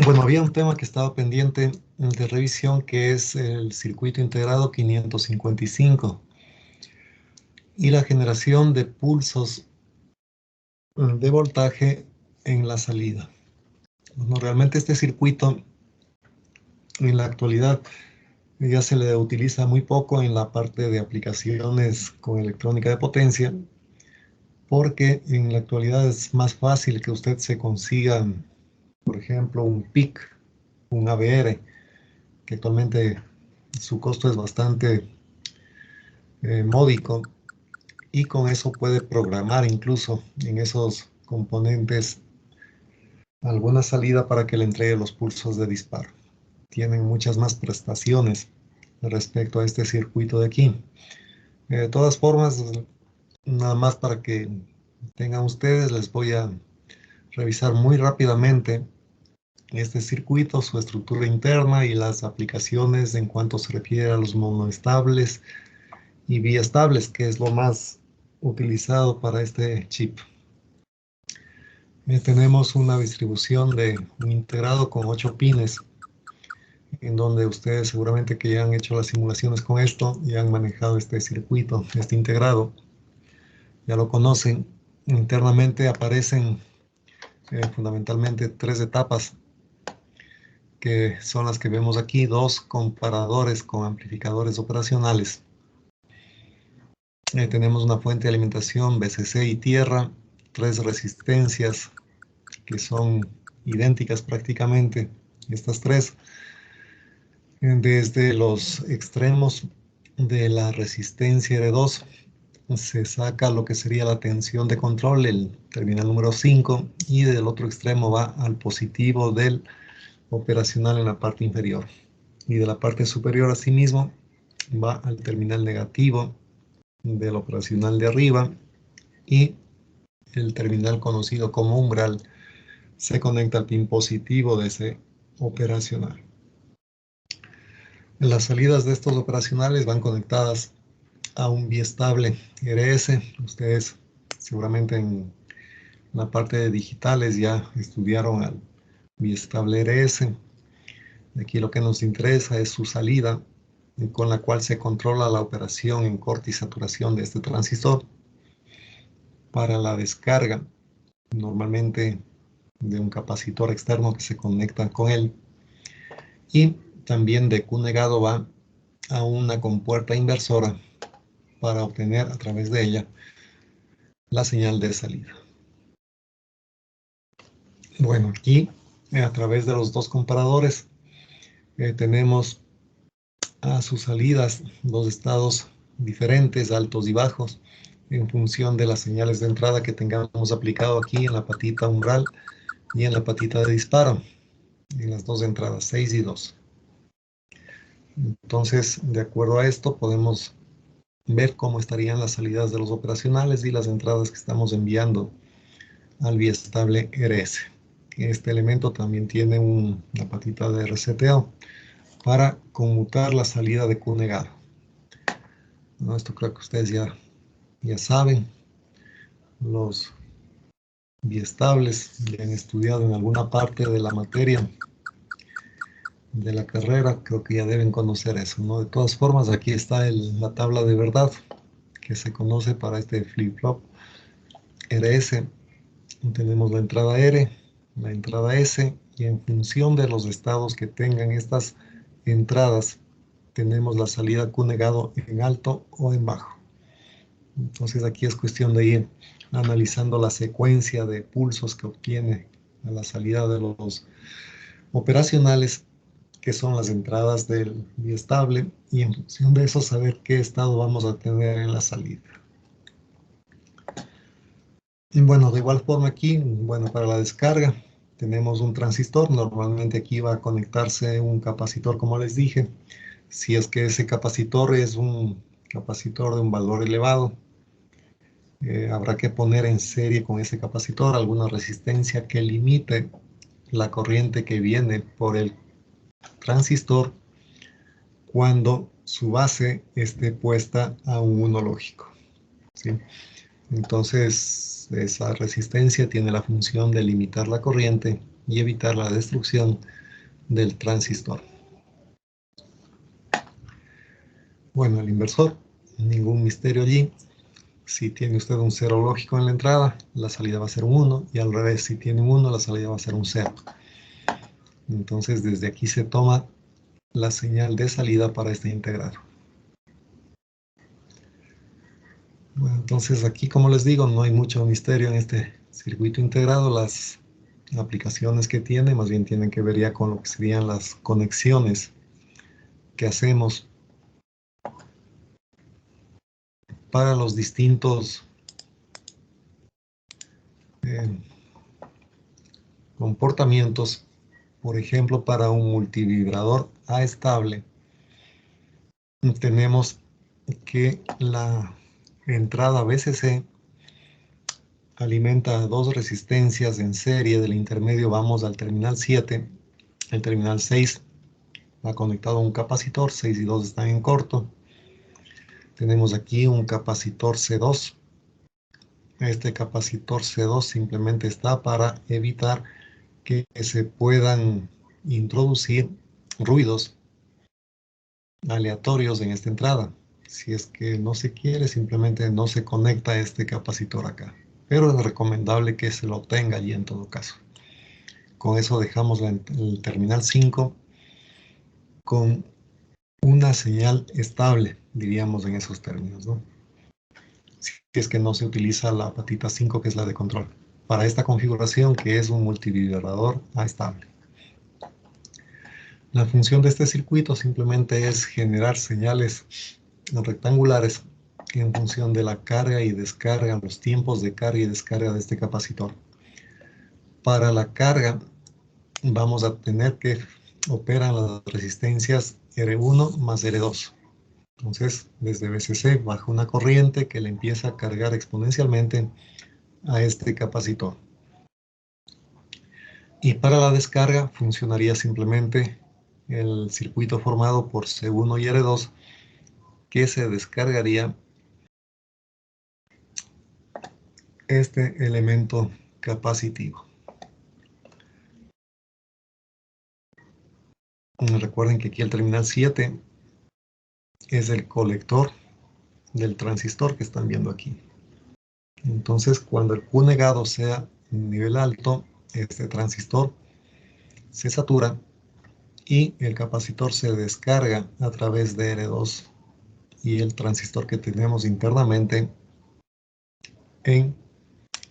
Bueno, había un tema que estaba pendiente de revisión, que es el circuito integrado 555 y la generación de pulsos de voltaje en la salida. Bueno, realmente este circuito en la actualidad ya se le utiliza muy poco en la parte de aplicaciones con electrónica de potencia, porque en la actualidad es más fácil que usted se consiga, por ejemplo, un PIC, un ABR, que actualmente su costo es bastante módico, y con eso puede programar incluso en esos componentes alguna salida para que le entregue los pulsos de disparo. Tienen muchas más prestaciones respecto a este circuito de aquí. De todas formas, nada más para que tengan ustedes, les voy a revisar muy rápidamente este circuito, su estructura interna y las aplicaciones en cuanto se refiere a los monoestables y biestables, que es lo más utilizado para este chip. Tenemos una distribución de un integrado con 8 pines, en donde ustedes seguramente que ya han hecho las simulaciones con esto y han manejado este circuito, este integrado, ya lo conocen. Internamente aparecen fundamentalmente 3 etapas, que son las que vemos aquí: 2 comparadores con amplificadores operacionales. Tenemos una fuente de alimentación BCC y tierra, 3 resistencias que son idénticas prácticamente, estas 3. Desde los extremos de la resistencia R2 se saca lo que sería la tensión de control, el terminal número 5, y del otro extremo va al positivo del operacional en la parte inferior. Y de la parte superior, asimismo, va al terminal negativo del operacional de arriba, y el terminal conocido como umbral se conecta al pin positivo de ese operacional. Las salidas de estos operacionales van conectadas a un biestable RS. Ustedes seguramente en la parte de digitales ya estudiaron al biestable RS. Aquí lo que nos interesa es su salida, con la cual se controla la operación en corte y saturación de este transistor para la descarga, normalmente de un capacitor externo que se conecta con él, y también de Q negado va a una compuerta inversora para obtener a través de ella la señal de salida. Bueno, aquí a través de los 2 comparadores tenemos a sus salidas 2 estados diferentes, altos y bajos, en función de las señales de entrada que tengamos aplicado aquí en la patita umbral y en la patita de disparo, en las 2 entradas, 6 y 2. Entonces, de acuerdo a esto, podemos ver cómo estarían las salidas de los operacionales y las entradas que estamos enviando al biestable RS. Este elemento también tiene una patita de reseteo para conmutar la salida de Q negado. ¿No? Esto creo que ustedes ya saben. Los biestables ya han estudiado en alguna parte de la materia de la carrera, creo que ya deben conocer eso, ¿no? De todas formas, aquí está la tabla de verdad que se conoce para este flip-flop RS. Tenemos la entrada R, la entrada S, y en función de los estados que tengan estas entradas, tenemos la salida Q negado en alto o en bajo. Entonces aquí es cuestión de ir analizando la secuencia de pulsos que obtiene a la salida de los operacionales, que son las entradas del biestable, y en función de eso saber qué estado vamos a tener en la salida. Y bueno, de igual forma aquí, bueno, para la descarga tenemos un transistor. Normalmente aquí va a conectarse un capacitor, como les dije. Si es que ese capacitor es un capacitor de un valor elevado, habrá que poner en serie con ese capacitor alguna resistencia que limite la corriente que viene por el transistor cuando su base esté puesta a un 1 lógico, ¿sí? Entonces, esa resistencia tiene la función de limitar la corriente y evitar la destrucción del transistor. Bueno, el inversor, ningún misterio allí. Si tiene usted un 0 lógico en la entrada, la salida va a ser un 1, y al revés, si tiene un 1, la salida va a ser un 0. Entonces, desde aquí se toma la señal de salida para este integrado. Bueno, entonces aquí, como les digo, no hay mucho misterio en este circuito integrado. Las aplicaciones que tiene más bien tienen que ver ya con lo que serían las conexiones que hacemos para los distintos comportamientos. Por ejemplo, para un multivibrador A estable, tenemos que la entrada VCC alimenta dos resistencias en serie. Del intermedio vamos al terminal 7, el terminal 6 va conectado a un capacitor, 6 y 2 están en corto. Tenemos aquí un capacitor C2. Este capacitor C2 simplemente está para evitar que se puedan introducir ruidos aleatorios en esta entrada. Si es que no se quiere, simplemente no se conecta este capacitor acá. Pero es recomendable que se lo tenga allí en todo caso. Con eso dejamos el terminal 5 con una señal estable, diríamos en esos términos, ¿no? Si es que no se utiliza la patita 5, que es la de control, para esta configuración que es un multivibrador A estable. La función de este circuito simplemente es generar señales rectangulares en función de la carga y descarga, los tiempos de carga y descarga de este capacitor. Para la carga vamos a tener que operan las resistencias R1 más R2. Entonces, desde VCC baja una corriente que le empieza a cargar exponencialmente a este capacitor. Y para la descarga funcionaría simplemente el circuito formado por C1 y R2, que se descargaría este elemento capacitivo. Recuerden que aquí el terminal 7 es el colector del transistor que están viendo aquí. Entonces, cuando el Q negado sea un nivel alto, este transistor se satura y el capacitor se descarga a través de R2 y el transistor que tenemos internamente en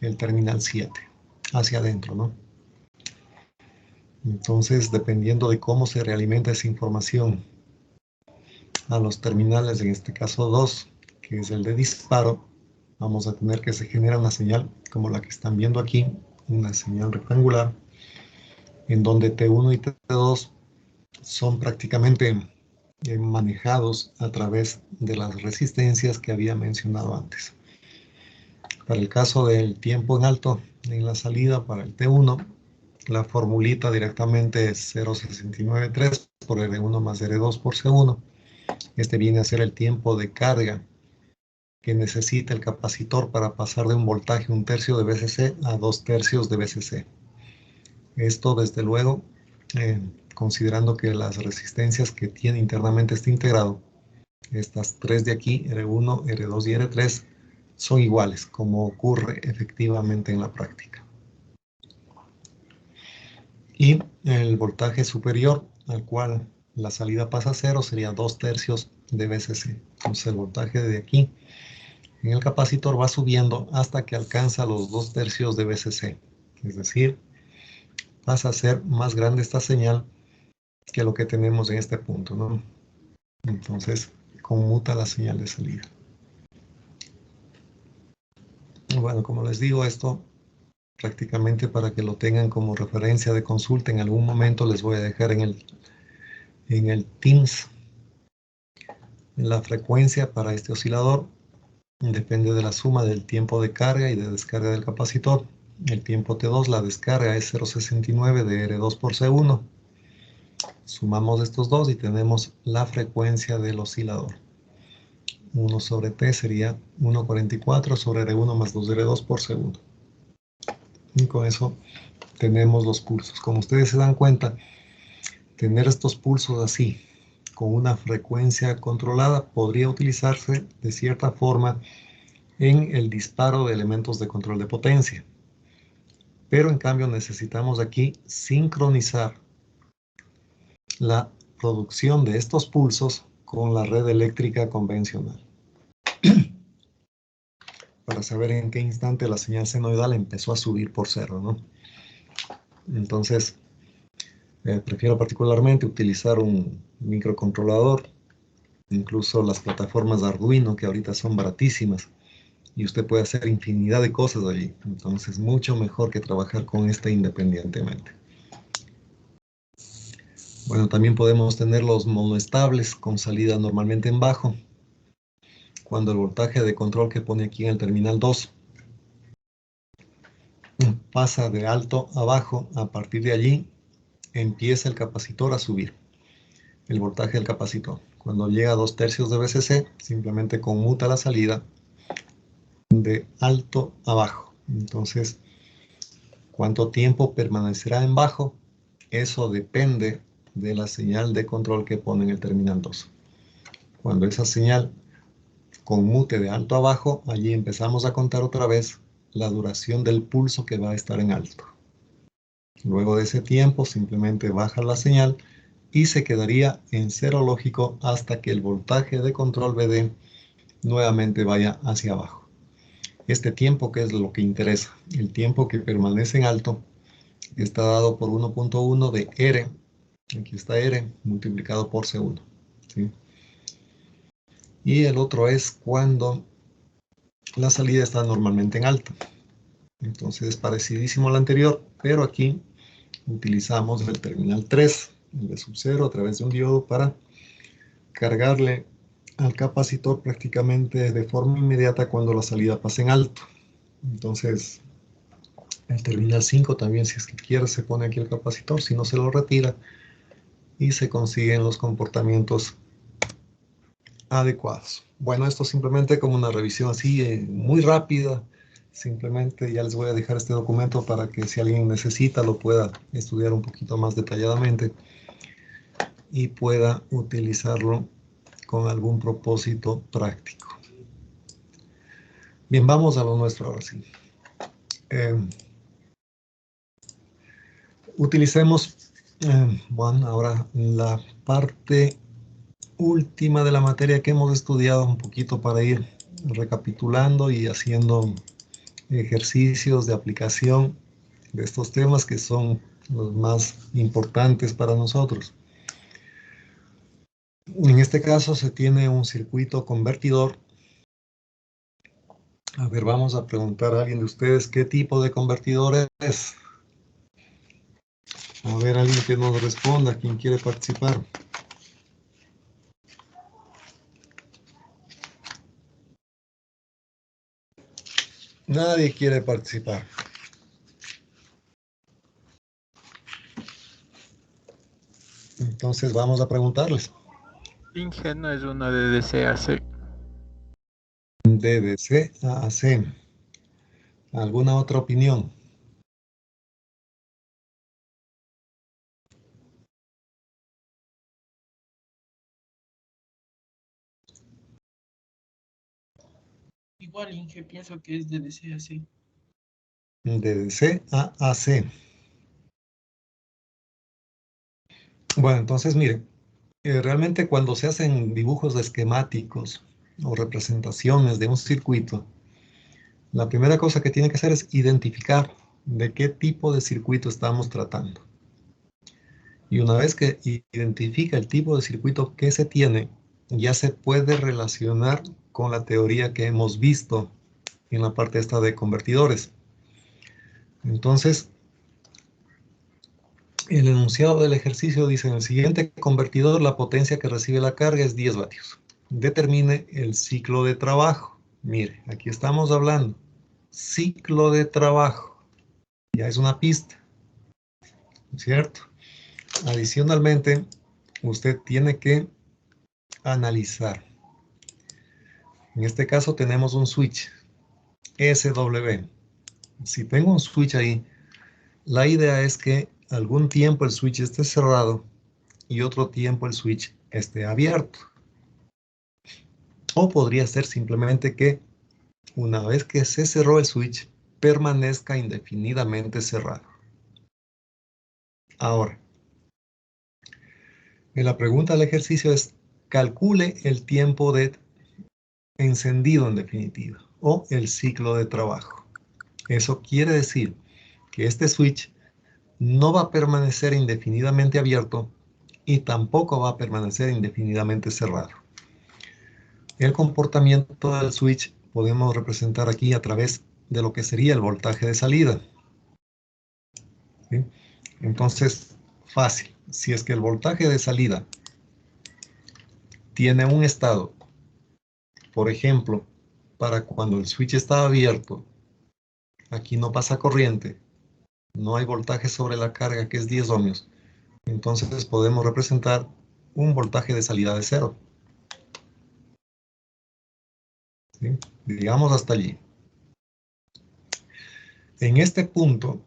el terminal 7, hacia adentro, ¿no? Entonces, dependiendo de cómo se realimenta esa información a los terminales, en este caso 2, que es el de disparo, vamos a tener que se genera una señal como la que están viendo aquí, una señal rectangular, en donde T1 y T2 son prácticamente manejados a través de las resistencias que había mencionado antes. Para el caso del tiempo en alto en la salida para el T1, la formulita directamente es 0,693 por R1 más R2 por C1. Este viene a ser el tiempo de carga que necesita el capacitor para pasar de un voltaje 1/3 de VCC a 2/3 de VCC. Esto, desde luego, considerando que las resistencias que tiene internamente este integrado, estas tres de aquí, R1, R2 y R3, son iguales, como ocurre efectivamente en la práctica. Y el voltaje superior, al cual la salida pasa a 0, sería 2/3 de VCC. Entonces el voltaje de aquí en el capacitor va subiendo hasta que alcanza los 2/3 de VCC. Es decir, pasa a ser más grande esta señal que lo que tenemos en este punto, ¿no? Entonces, conmuta la señal de salida. Bueno, como les digo, esto prácticamente para que lo tengan como referencia de consulta, en algún momento les voy a dejar en el Teams la frecuencia para este oscilador. Depende de la suma del tiempo de carga y de descarga del capacitor. El tiempo T2, la descarga es 0,69 de R2 por C1. Sumamos estos dos y tenemos la frecuencia del oscilador. 1 sobre T sería 1,44 sobre R1 más 2R2 por segundo. Y con eso tenemos los pulsos. Como ustedes se dan cuenta, tener estos pulsos así, con una frecuencia controlada, podría utilizarse de cierta forma en el disparo de elementos de control de potencia. Pero en cambio necesitamos aquí sincronizar la producción de estos pulsos con la red eléctrica convencional. Para saber en qué instante la señal senoidal empezó a subir por cero, ¿no? Entonces, prefiero particularmente utilizar un microcontrolador, incluso las plataformas de Arduino, que ahorita son baratísimas, y usted puede hacer infinidad de cosas allí. Entonces, mucho mejor que trabajar con este independientemente. Bueno, también podemos tener los monoestables con salida normalmente en bajo, cuando el voltaje de control que pone aquí en el terminal 2 pasa de alto a bajo. A partir de allí empieza el capacitor a subir el voltaje del capacitor. Cuando llega a 2/3 de VCC, simplemente conmuta la salida de alto a bajo. Entonces, ¿cuánto tiempo permanecerá en bajo? Eso depende de la señal de control que pone en el terminal 2. Cuando esa señal conmute de alto a bajo, allí empezamos a contar otra vez la duración del pulso que va a estar en alto. Luego de ese tiempo, simplemente baja la señal y se quedaría en cero lógico hasta que el voltaje de control BD nuevamente vaya hacia abajo. Este tiempo, que es lo que interesa, el tiempo que permanece en alto, está dado por 1.1 de R, aquí está R, multiplicado por C1. ¿Sí? Y el otro es cuando la salida está normalmente en alto. Entonces es parecidísimo al anterior, pero aquí utilizamos el terminal 3, el de sub 0, a través de un diodo para cargarle al capacitor prácticamente de forma inmediata cuando la salida pasa en alto. Entonces, el terminal 5 también, si es que quiere, se pone aquí el capacitor, si no se lo retira y se consiguen los comportamientos adecuados. Bueno, esto simplemente como una revisión así muy rápida. Simplemente ya les voy a dejar este documento para que si alguien necesita lo pueda estudiar un poquito más detalladamente y pueda utilizarlo con algún propósito práctico. Bien, vamos a lo nuestro ahora sí. Utilicemos, bueno, ahora la parte última de la materia que hemos estudiado un poquito para ir recapitulando y haciendo ejercicios de aplicación de estos temas que son los más importantes para nosotros. En este caso se tiene un circuito convertidor. A ver, vamos a preguntar a alguien de ustedes qué tipo de convertidor es. A ver, alguien que nos responda, quien quiere participar. Nadie quiere participar. Entonces vamos a preguntarles. Inge no es una de DCAC. De DC a AC. ¿Alguna otra opinión? Igual, Inge, pienso que es de DCAC. De DC a AC. Bueno, entonces miren, realmente cuando se hacen dibujos esquemáticos o representaciones de un circuito, la primera cosa que tiene que hacer es identificar de qué tipo de circuito estamos tratando. Y una vez que identifica el tipo de circuito que se tiene, ya se puede relacionar con la teoría que hemos visto en la parte esta de convertidores. Entonces, el enunciado del ejercicio dice: en el siguiente convertidor la potencia que recibe la carga es 10 vatios. Determine el ciclo de trabajo. Mire, aquí estamos hablando ciclo de trabajo. Ya es una pista, ¿cierto? Adicionalmente, usted tiene que analizar. En este caso tenemos un switch SW. Si tengo un switch ahí, la idea es que algún tiempo el switch esté cerrado y otro tiempo el switch esté abierto. O podría ser simplemente que una vez que se cerró el switch, permanezca indefinidamente cerrado. Ahora, la pregunta del ejercicio es, calcule el tiempo de encendido en definitiva, o el ciclo de trabajo. Eso quiere decir que este switch no va a permanecer indefinidamente abierto y tampoco va a permanecer indefinidamente cerrado. El comportamiento del switch podemos representar aquí a través de lo que sería el voltaje de salida. ¿Sí? Entonces, fácil. Si es que el voltaje de salida tiene un estado, por ejemplo, para cuando el switch está abierto, aquí no pasa corriente, no hay voltaje sobre la carga que es 10 ohmios, entonces podemos representar un voltaje de salida de 0. ¿Sí? Digamos hasta allí. En este punto,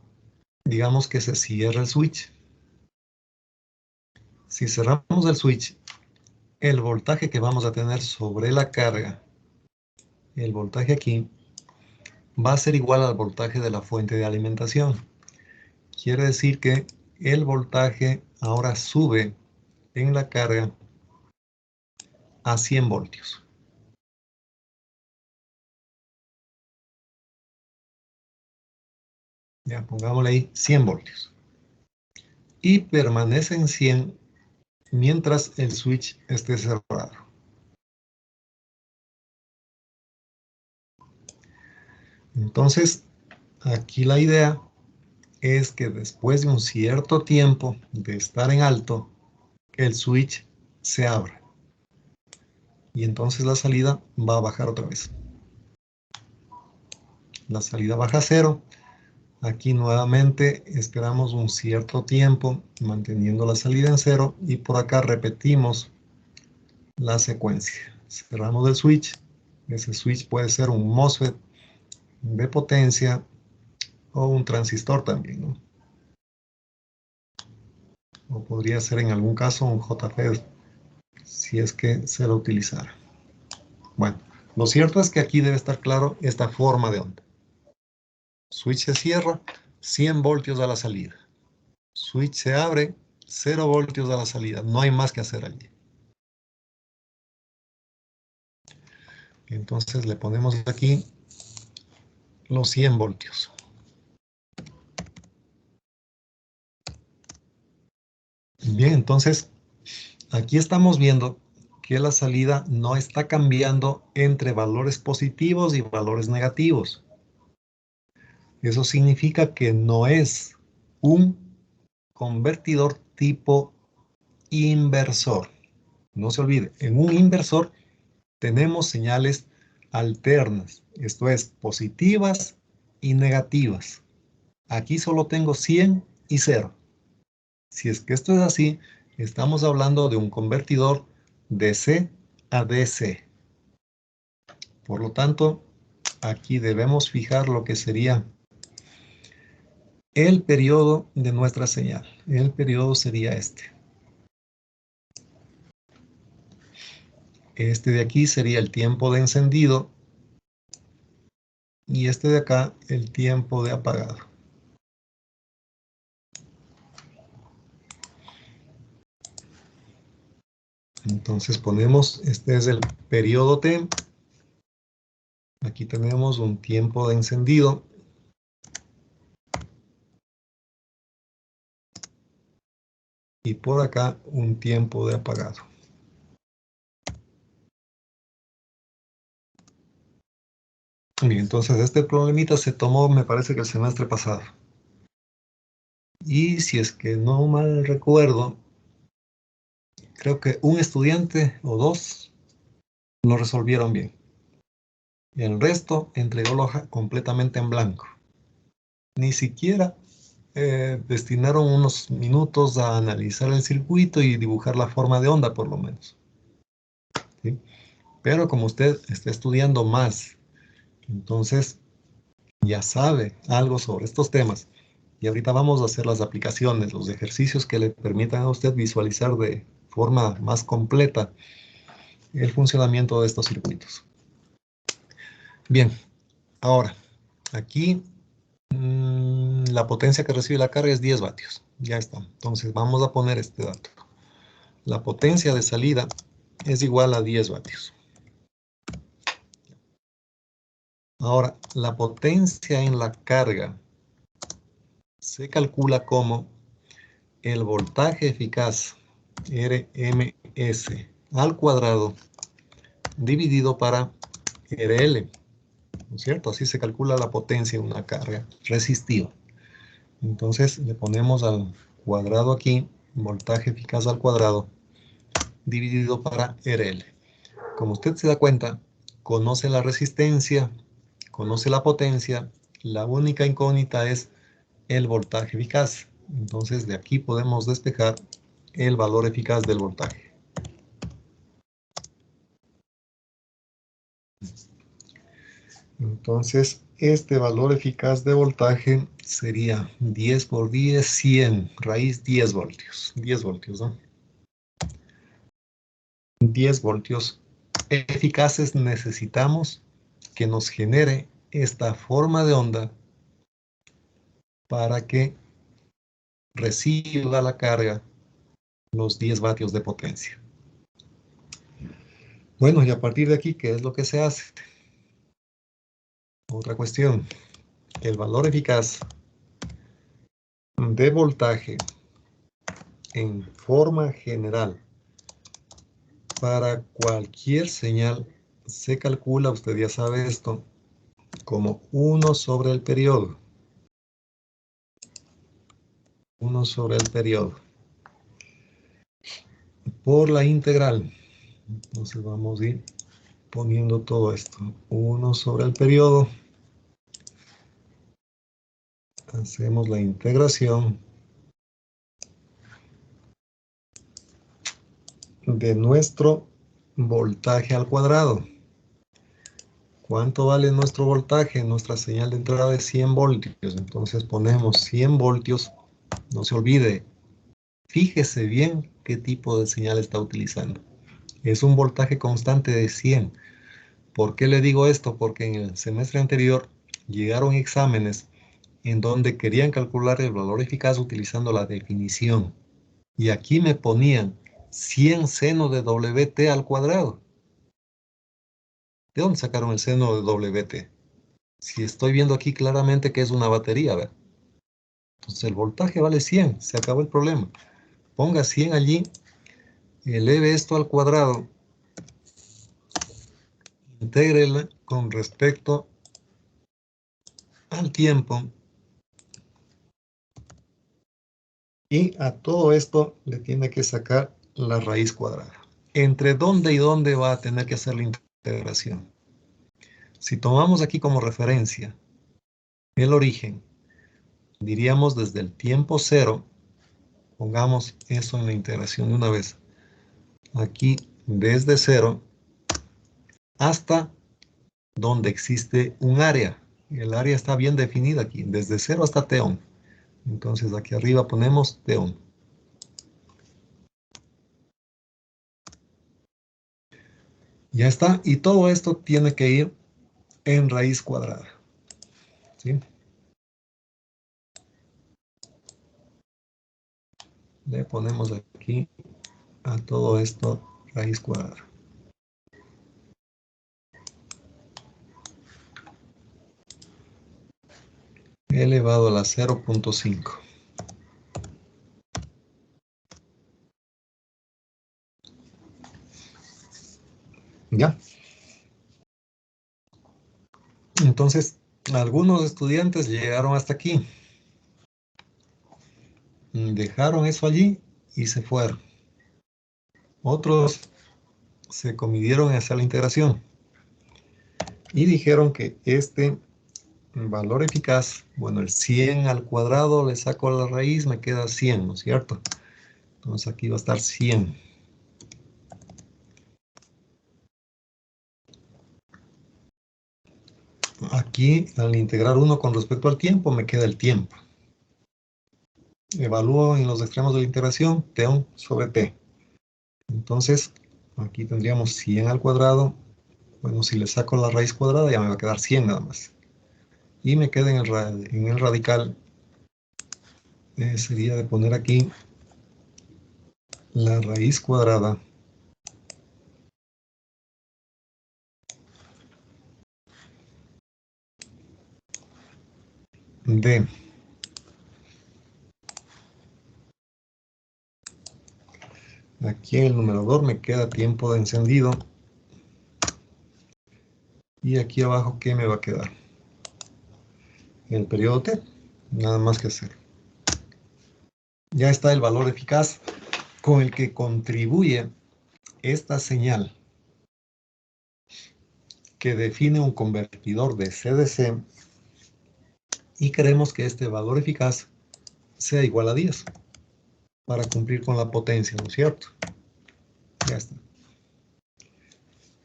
digamos que se cierra el switch. Si cerramos el switch, el voltaje que vamos a tener sobre la carga, el voltaje aquí, va a ser igual al voltaje de la fuente de alimentación. Quiere decir que el voltaje ahora sube en la carga a 100 voltios. Ya, pongámosle ahí 100 voltios. Y permanece en 100 mientras el switch esté cerrado. Entonces, aquí la idea es que después de un cierto tiempo de estar en alto, el switch se abre. Y entonces la salida va a bajar otra vez. La salida baja a 0. Aquí nuevamente esperamos un cierto tiempo manteniendo la salida en 0 y por acá repetimos la secuencia. Cerramos el switch. Ese switch puede ser un MOSFET de potencia o un transistor también, ¿no? O podría ser en algún caso un JFET, si es que se lo utilizara. Bueno, lo cierto es que aquí debe estar claro esta forma de onda. Switch se cierra, 100 voltios a la salida. Switch se abre, 0 voltios a la salida. No hay más que hacer allí. Entonces le ponemos aquí los 100 voltios. Bien, entonces aquí estamos viendo que la salida no está cambiando entre valores positivos y valores negativos. Eso significa que no es un convertidor tipo inversor. No se olvide, en un inversor tenemos señales alternas, esto es, positivas y negativas. Aquí solo tengo 100 y 0. Si es que esto es así, estamos hablando de un convertidor DC a DC. Por lo tanto, aquí debemos fijar lo que sería el periodo de nuestra señal. El periodo sería este. Este de aquí sería el tiempo de encendido y este de acá el tiempo de apagado. Entonces ponemos, este es el periodo T. Aquí tenemos un tiempo de encendido. Y por acá un tiempo de apagado. Bien, entonces este problemita se tomó, me parece que el semestre pasado. Y si es que no mal recuerdo, creo que un estudiante o dos lo resolvieron bien. El resto entregó la hoja completamente en blanco. Ni siquiera destinaron unos minutos a analizar el circuito y dibujar la forma de onda, por lo menos. ¿Sí? Pero como usted está estudiando más, entonces ya sabe algo sobre estos temas, Y ahorita vamos a hacer las aplicaciones, los ejercicios que le permitan a usted visualizar de forma más completa el funcionamiento de estos circuitos. Bien, ahora, aquí la potencia que recibe la carga es 10 vatios. Ya está. Entonces vamos a poner este dato. La potencia de salida es igual a 10 vatios. Ahora, la potencia en la carga se calcula como el voltaje eficaz RMS al cuadrado dividido para RL, ¿no es cierto? Así se calcula la potencia en una carga resistiva. Entonces le ponemos al cuadrado aquí, voltaje eficaz al cuadrado dividido para RL. Como usted se da cuenta, conoce la resistencia, conoce la potencia, la única incógnita es el voltaje eficaz. Entonces de aquí podemos despejar el valor eficaz del voltaje. Entonces este valor eficaz de voltaje sería 10 por 10, 100, raíz 10 voltios. 10 voltios, ¿no? 10 voltios eficaces necesitamos que nos genere esta forma de onda para que reciba la carga los 10 vatios de potencia. Bueno, y a partir de aquí, ¿qué es lo que se hace? Otra cuestión. El valor eficaz de voltaje en forma general para cualquier señal se calcula, usted ya sabe esto, como 1 sobre el periodo. 1 sobre el periodo. Por la integral. Entonces vamos a ir poniendo todo esto. 1 sobre el periodo. Hacemos la integración de nuestro voltaje al cuadrado. ¿Cuánto vale nuestro voltaje? Nuestra señal de entrada es 100 voltios. Entonces ponemos 100 voltios. No se olvide, fíjese bien qué tipo de señal está utilizando. Es un voltaje constante de 100. ¿Por qué le digo esto? Porque en el semestre anterior llegaron exámenes en donde querían calcular el valor eficaz utilizando la definición. Y aquí me ponían 100 seno de WT al cuadrado. ¿De dónde sacaron el seno de WT? Si estoy viendo aquí claramente que es una batería, ¿verdad? Entonces el voltaje vale 100, se acabó el problema. Ponga 100 allí, eleve esto al cuadrado, intégrela con respecto al tiempo y a todo esto le tiene que sacar la raíz cuadrada. ¿Entre dónde y dónde va a tener que hacer la integración? Si tomamos aquí como referencia el origen, diríamos desde el tiempo cero, pongamos eso en la integración de una vez. Aquí desde cero hasta donde existe un área. El área está bien definida aquí, desde cero hasta teón. Entonces aquí arriba ponemos teón. Ya está, y todo esto tiene que ir en raíz cuadrada. ¿Sí? Le ponemos aquí a todo esto raíz cuadrada. Elevado a la 0.5. ¿Ya? Entonces, algunos estudiantes llegaron hasta aquí. Dejaron eso allí y se fueron. Otros se comidieron a hacer la integración. Y dijeron que este valor eficaz, bueno, el 100 al cuadrado le saco la raíz, me queda 100, ¿no es cierto? Entonces aquí va a estar 100. Aquí, al integrar 1 con respecto al tiempo, me queda el tiempo. evalúo en los extremos de la iteración T1 sobre T. Entonces, aquí tendríamos 100 al cuadrado. Bueno, si le saco la raíz cuadrada ya me va a quedar 100 nada más. Y me queda en el radical, sería de poner aquí la raíz cuadrada de aquí en el numerador me queda tiempo de encendido. Y aquí abajo, ¿qué me va a quedar? El periodo T. Nada más que hacer. Ya está el valor eficaz con el que contribuye esta señal que define un convertidor de CDC y queremos que este valor eficaz sea igual a 10 para cumplir con la potencia, ¿no es cierto? Ya está.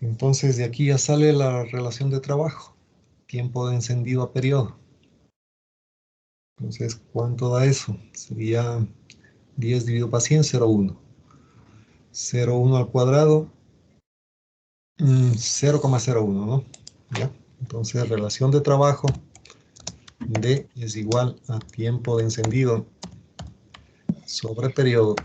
Entonces de aquí ya sale la relación de trabajo, tiempo de encendido a periodo. Entonces, ¿cuánto da eso? Sería 10 dividido por 100, 0,1. 0,1 al cuadrado, 0,01, ¿no? ¿Ya? Entonces, relación de trabajo D es igual a tiempo de encendido sobre periodo.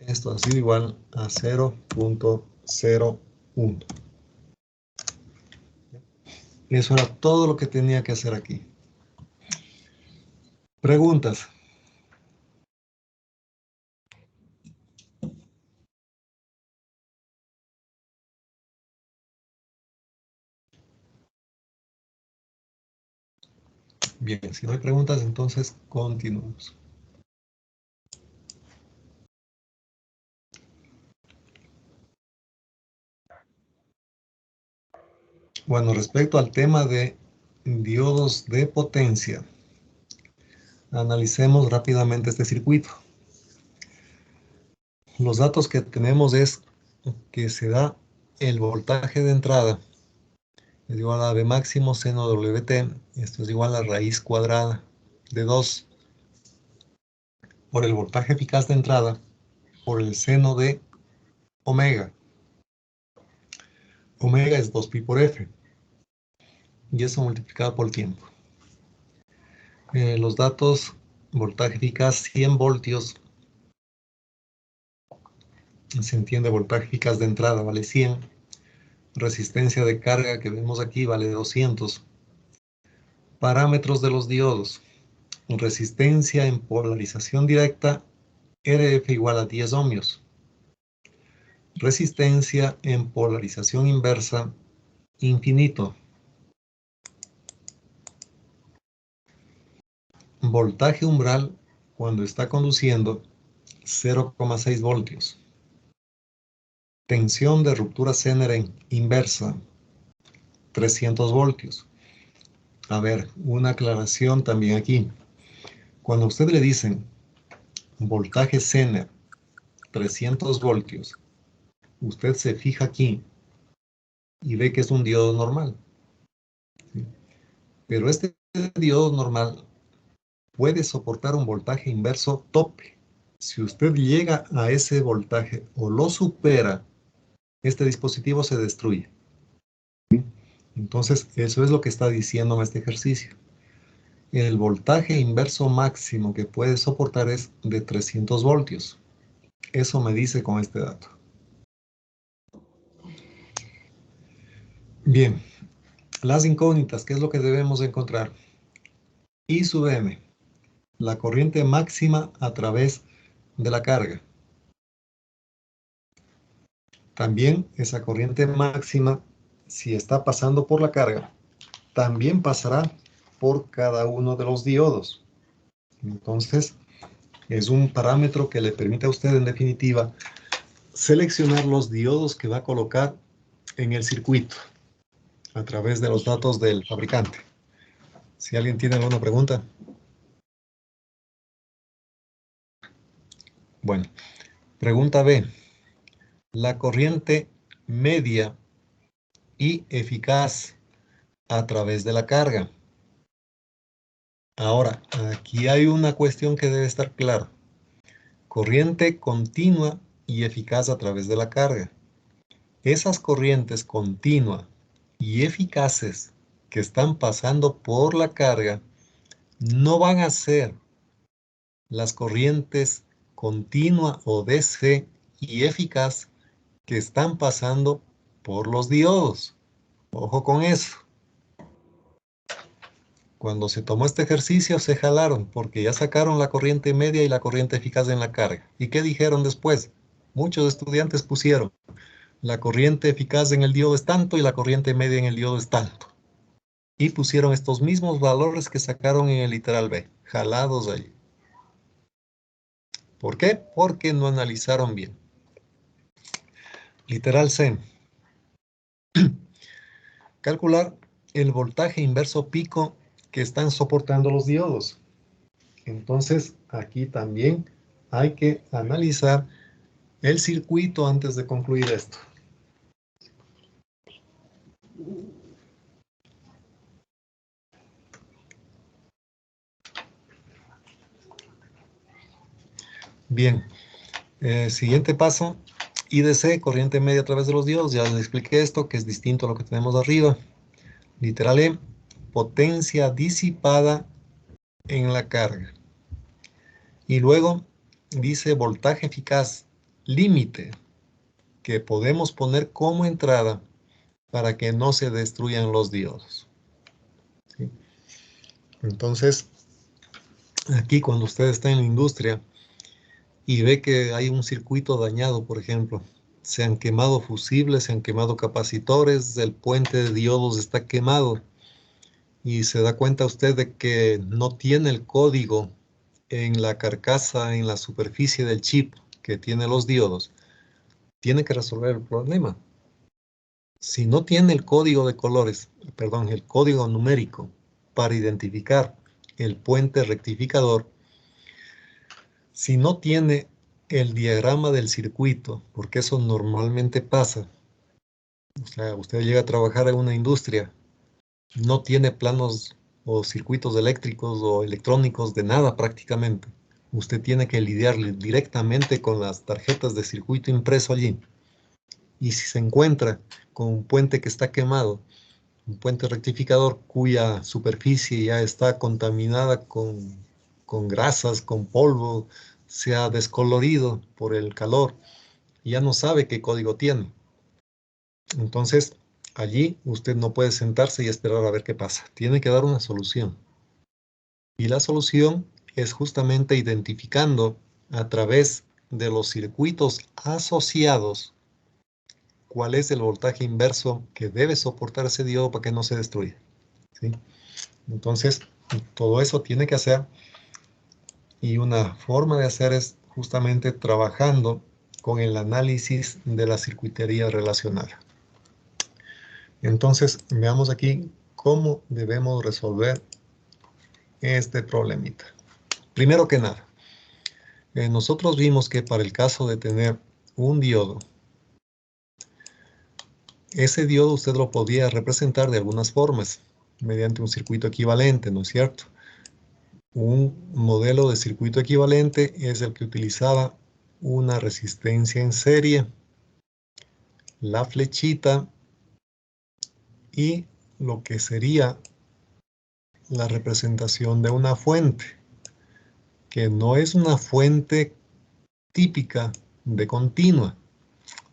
Esto ha sido igual a 0,01. Eso era todo lo que tenía que hacer aquí. Preguntas. Bien, si no hay preguntas, entonces continuamos. Bueno, respecto al tema de diodos de potencia, analicemos rápidamente este circuito. Los datos que tenemos es que se da el voltaje de entrada es igual a V máximo seno WT. Esto es igual a raíz cuadrada de 2 por el voltaje eficaz de entrada por el seno de omega. Omega es 2pi por F. Y eso multiplicado por el tiempo. Los datos, voltaje eficaz 100 voltios. Se entiende voltaje eficaz de entrada vale 100. Resistencia de carga que vemos aquí vale 200. Parámetros de los diodos. Resistencia en polarización directa, RF igual a 10 ohmios. Resistencia en polarización inversa, infinito. Voltaje umbral cuando está conduciendo, 0,6 voltios. Tensión de ruptura Zener inversa, 300 voltios. A ver, una aclaración también aquí. Cuando a usted le dicen voltaje Zener, 300 voltios, usted se fija aquí y ve que es un diodo normal. ¿Sí? Pero este diodo normal puede soportar un voltaje inverso tope. Si usted llega a ese voltaje o lo supera, este dispositivo se destruye. ¿Sí? Entonces, eso es lo que está diciéndome este ejercicio. El voltaje inverso máximo que puede soportar es de 300 voltios. Eso me dice con este dato. Bien, las incógnitas, ¿qué es lo que debemos encontrar? I sub m, la corriente máxima a través de la carga. También esa corriente máxima, si está pasando por la carga, también pasará por cada uno de los diodos. Entonces, es un parámetro que le permite a usted, en definitiva, seleccionar los diodos que va a colocar en el circuito a través de los datos del fabricante. Si alguien tiene alguna pregunta. Bueno, pregunta B. La corriente media y eficaz a través de la carga. Ahora, aquí hay una cuestión que debe estar clara. Corriente continua y eficaz a través de la carga. Esas corrientes continua y eficaces que están pasando por la carga no van a ser las corrientes continua o DC y eficaz que están pasando por los diodos. Ojo con eso. Cuando se tomó este ejercicio se jalaron porque ya sacaron la corriente media y la corriente eficaz en la carga. ¿Y qué dijeron después? Muchos estudiantes pusieron la corriente eficaz en el diodo es tanto y la corriente media en el diodo es tanto. Y pusieron estos mismos valores que sacaron en el literal B, jalados allí. ¿Por qué? Porque no analizaron bien. Literal C. Calcular el voltaje inverso pico que están soportando los diodos. Entonces, aquí también hay que analizar el circuito antes de concluir esto. Bien, siguiente paso, IDC, corriente media a través de los diodos. Ya les expliqué esto, que es distinto a lo que tenemos arriba. Literal E, potencia disipada en la carga. Y luego dice voltaje eficaz límite, que podemos poner como entrada para que no se destruyan los diodos. ¿Sí? Entonces, aquí cuando usted está en la industria y ve que hay un circuito dañado, por ejemplo, se han quemado fusibles, se han quemado capacitores, el puente de diodos está quemado y se da cuenta usted de que no tiene el código en la carcasa, en la superficie del chip que tiene los diodos, tiene que resolver el problema. Si no tiene el código de colores, perdón, el código numérico para identificar el puente rectificador, si no tiene el diagrama del circuito, porque eso normalmente pasa, o sea, usted llega a trabajar en una industria, no tiene planos o circuitos eléctricos o electrónicos de nada prácticamente. Usted tiene que lidiar directamente con las tarjetas de circuito impreso allí. Y si se encuentra con un puente que está quemado, un puente rectificador cuya superficie ya está contaminada con grasas, con polvo, se ha descolorido por el calor, ya no sabe qué código tiene. Entonces, allí usted no puede sentarse y esperar a ver qué pasa. Tiene que dar una solución. Y la solución es justamente identificando a través de los circuitos asociados cuál es el voltaje inverso que debe soportar ese diodo para que no se destruya. ¿Sí? Entonces, todo eso tiene que hacer y una forma de hacer es justamente trabajando con el análisis de la circuitería relacional. Entonces, veamos aquí cómo debemos resolver este problemita. Primero que nada, nosotros vimos que para el caso de tener un diodo, ese diodo usted lo podía representar de algunas formas, mediante un circuito equivalente, ¿no es cierto? Un modelo de circuito equivalente es el que utilizaba una resistencia en serie, la flechita y lo que sería la representación de una fuente, que no es una fuente típica de continua,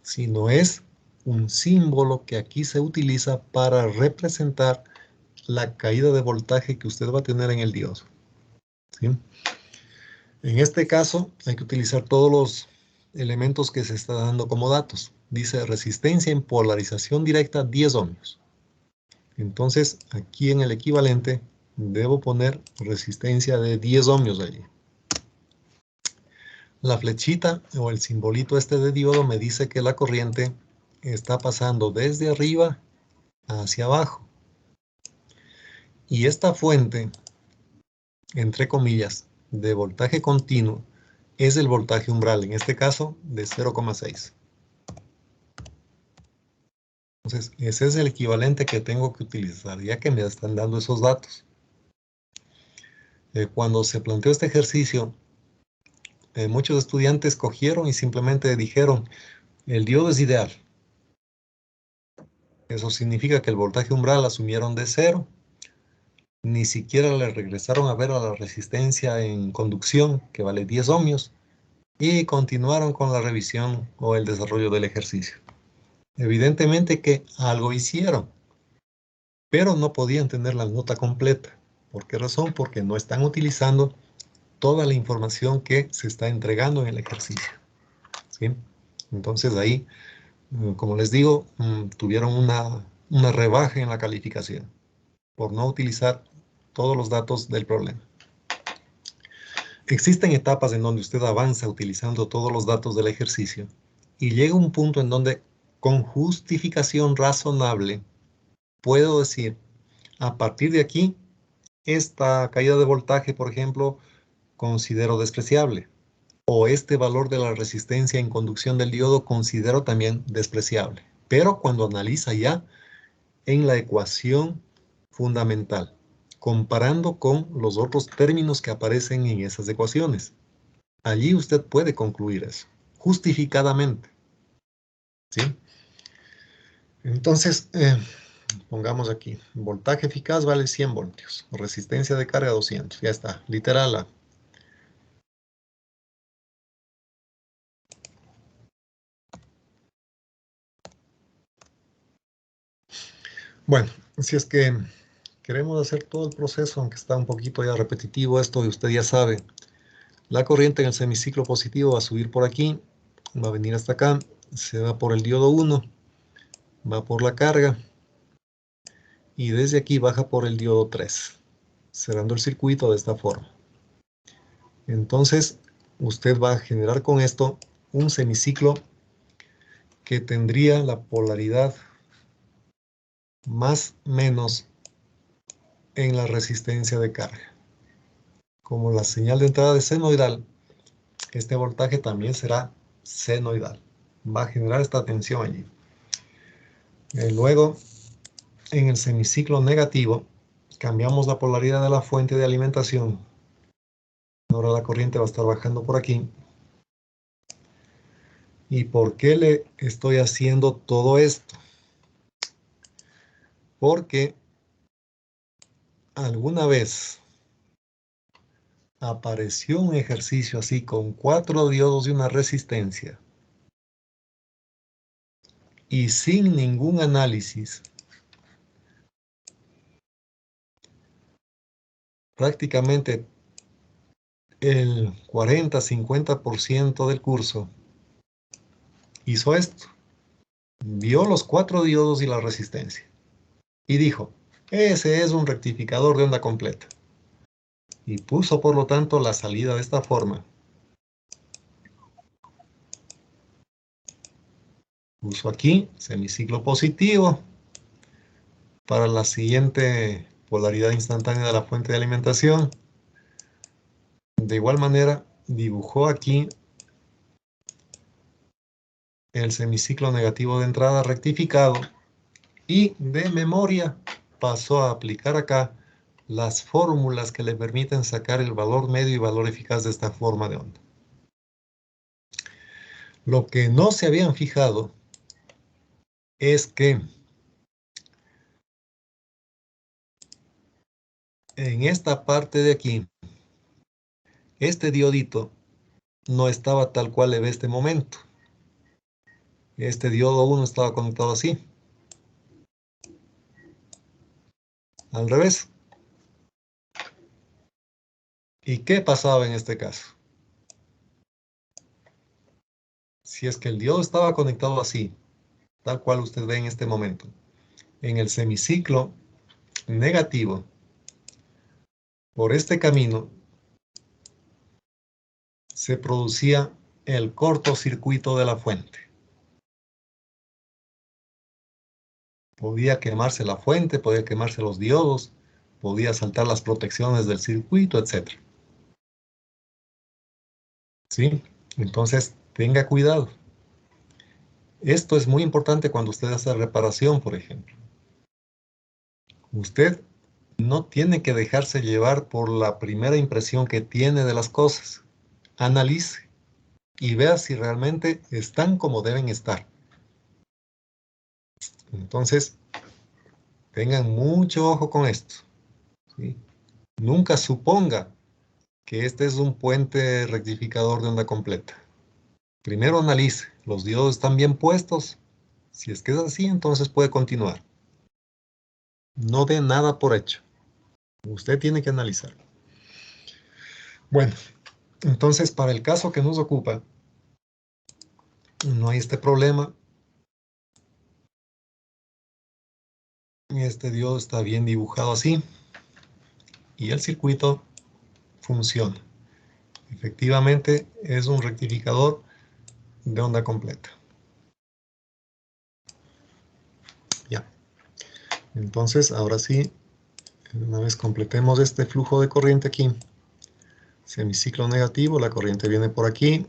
sino es un símbolo que aquí se utiliza para representar la caída de voltaje que usted va a tener en el diodo. ¿Sí? En este caso hay que utilizar todos los elementos que se está dando como datos. Dice resistencia en polarización directa 10 ohmios. Entonces aquí en el equivalente debo poner resistencia de 10 ohmios allí. La flechita o el simbolito este de diodo me dice que la corriente está pasando desde arriba hacia abajo. Y esta fuente, entre comillas, de voltaje continuo, es el voltaje umbral, en este caso de 0,6. Entonces, ese es el equivalente que tengo que utilizar, ya que me están dando esos datos. Cuando se planteó este ejercicio, muchos estudiantes cogieron y simplemente dijeron, el diodo es ideal. Eso significa que el voltaje umbral asumieron de 0. Ni siquiera le regresaron a ver a la resistencia en conducción, que vale 10 ohmios, y continuaron con la revisión o el desarrollo del ejercicio. Evidentemente que algo hicieron, pero no podían tener la nota completa. ¿Por qué razón? Porque no están utilizando toda la información que se está entregando en el ejercicio, ¿sí? Entonces ahí, como les digo, tuvieron una rebaja en la calificación por no utilizar todos los datos del problema. Existen etapas en donde usted avanza utilizando todos los datos del ejercicio y llega un punto en donde, con justificación razonable, puedo decir, a partir de aquí, esta caída de voltaje, por ejemplo, considero despreciable. O este valor de la resistencia en conducción del diodo considero también despreciable. Pero cuando analiza ya en la ecuación fundamental, comparando con los otros términos que aparecen en esas ecuaciones, allí usted puede concluir eso, justificadamente, ¿sí? Entonces, pongamos aquí, voltaje eficaz vale 100 voltios, resistencia de carga 200, ya está, literal A. Bueno, si es que queremos hacer todo el proceso, aunque está un poquito ya repetitivo esto, y usted ya sabe, la corriente en el semiciclo positivo va a subir por aquí, va a venir hasta acá, se va por el diodo 1, va por la carga, y desde aquí baja por el diodo 3, cerrando el circuito de esta forma. Entonces, usted va a generar con esto un semiciclo que tendría la polaridad más menos en la resistencia de carga. Como la señal de entrada es senoidal, este voltaje también será senoidal. Va a generar esta tensión allí. Luego, en el semiciclo negativo, cambiamos la polaridad de la fuente de alimentación. Ahora la corriente va a estar bajando por aquí. ¿Y por qué le estoy haciendo todo esto? Porque alguna vez apareció un ejercicio así con 4 diodos y una resistencia y sin ningún análisis. Prácticamente el 40-50% del curso hizo esto. Vio los 4 diodos y la resistencia y dijo, ese es un rectificador de onda completa. Y puso por lo tanto la salida de esta forma. Puso aquí semiciclo positivo para la siguiente polaridad instantánea de la fuente de alimentación. De igual manera, dibujó aquí el semiciclo negativo de entrada rectificado y de memoria pasó a aplicar acá las fórmulas que le permiten sacar el valor medio y valor eficaz de esta forma de onda. Lo que no se habían fijado es que en esta parte de aquí, este diodito no estaba tal cual le ve este momento. Este diodo 1 estaba conectado así. Al revés. ¿Y qué pasaba en este caso? Si es que el diodo estaba conectado así, tal cual usted ve en este momento, en el semiciclo negativo, por este camino, se producía el cortocircuito de la fuente. Podía quemarse la fuente, podía quemarse los diodos, podía saltar las protecciones del circuito, etc. ¿Sí? Entonces, tenga cuidado. Esto es muy importante cuando usted hace reparación, por ejemplo. Usted no tiene que dejarse llevar por la primera impresión que tiene de las cosas. Analice y vea si realmente están como deben estar. Entonces, tengan mucho ojo con esto, ¿sí? Nunca suponga que este es un puente rectificador de onda completa. Primero analice, ¿los diodos están bien puestos? Si es que es así, entonces puede continuar. No dé nada por hecho. Usted tiene que analizar. Bueno, entonces para el caso que nos ocupa, no hay este problema. Este diodo está bien dibujado así. Y el circuito funciona. Efectivamente, es un rectificador de onda completa. Ya. Entonces, ahora sí, una vez completemos este flujo de corriente aquí, semiciclo negativo, la corriente viene por aquí,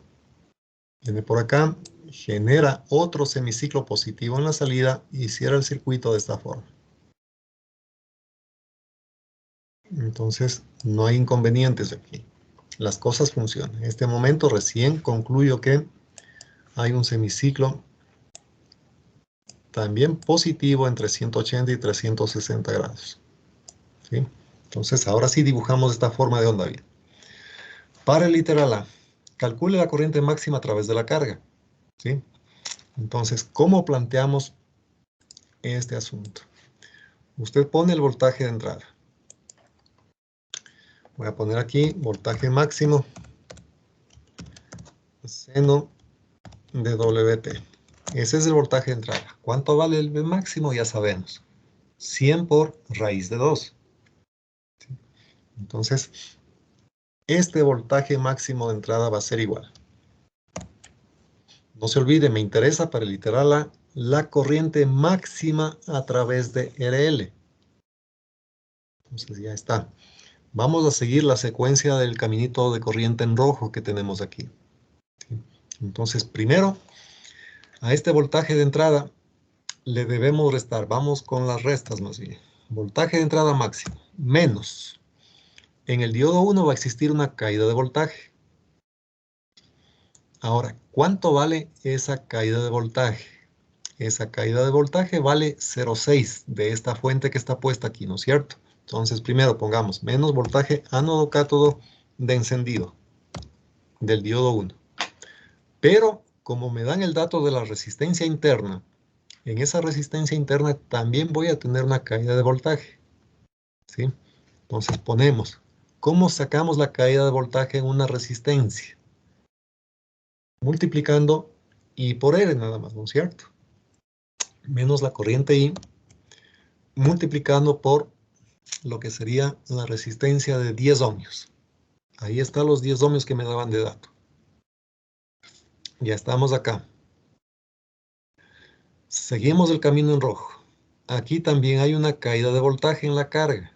viene por acá, genera otro semiciclo positivo en la salida y cierra el circuito de esta forma. Entonces, no hay inconvenientes aquí. Las cosas funcionan. En este momento recién concluyo que hay un semiciclo también positivo entre 180 y 360 grados. ¿Sí? Entonces, ahora sí dibujamos esta forma de onda bien. Para el literal A, calcule la corriente máxima a través de la carga. ¿Sí? Entonces, ¿cómo planteamos este asunto? Usted pone el voltaje de entrada. Voy a poner aquí voltaje máximo seno de WT. Ese es el voltaje de entrada. ¿Cuánto vale el máximo? Ya sabemos. 100 por raíz de 2. ¿Sí? Entonces, este voltaje máximo de entrada va a ser igual. No se olvide, me interesa para el literal A la corriente máxima a través de RL. Entonces ya está. Vamos a seguir la secuencia del caminito de corriente en rojo que tenemos aquí. ¿Sí? Entonces, primero, a este voltaje de entrada le debemos restar. Vamos con las restas más bien. Voltaje de entrada máximo, menos. En el diodo 1 va a existir una caída de voltaje. Ahora, ¿cuánto vale esa caída de voltaje? Esa caída de voltaje vale 0,6 de esta fuente que está puesta aquí, ¿no es cierto? Entonces, primero pongamos menos voltaje ánodo-cátodo de encendido del diodo 1. Pero, como me dan el dato de la resistencia interna, en esa resistencia interna también voy a tener una caída de voltaje. ¿Sí? Entonces ponemos, ¿cómo sacamos la caída de voltaje en una resistencia? Multiplicando I por R nada más, ¿no es cierto? Menos la corriente I, multiplicando por lo que sería la resistencia de 10 ohmios. Ahí están los 10 ohmios que me daban de dato. Ya estamos acá. Seguimos el camino en rojo. Aquí también hay una caída de voltaje en la carga.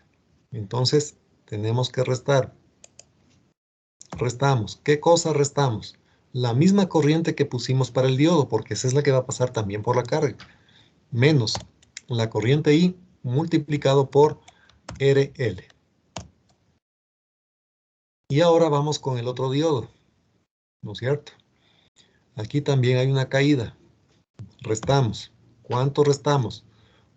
Entonces, tenemos que restar. Restamos. ¿Qué cosa restamos? La misma corriente que pusimos para el diodo, porque esa es la que va a pasar también por la carga. Menos la corriente I multiplicado por RL. Y ahora vamos con el otro diodo, ¿no es cierto? Aquí también hay una caída. Restamos. ¿Cuánto restamos?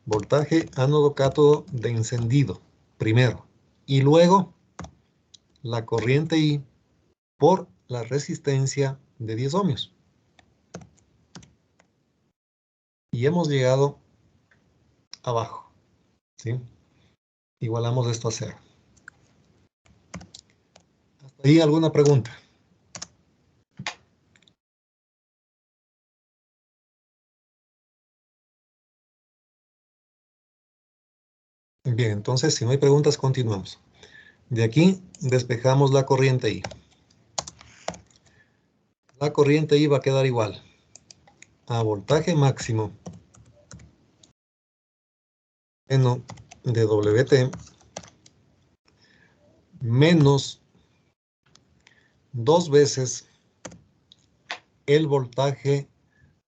Voltaje ánodo-cátodo de encendido, primero. Y luego, la corriente I por la resistencia de 10 ohmios. Y hemos llegado abajo, ¿sí? Igualamos esto a 0. ¿Hasta ahí alguna pregunta? Bien, entonces, si no hay preguntas, continuamos. De aquí, despejamos la corriente I. La corriente I va a quedar igual a voltaje máximo seno de WT menos 2 veces el voltaje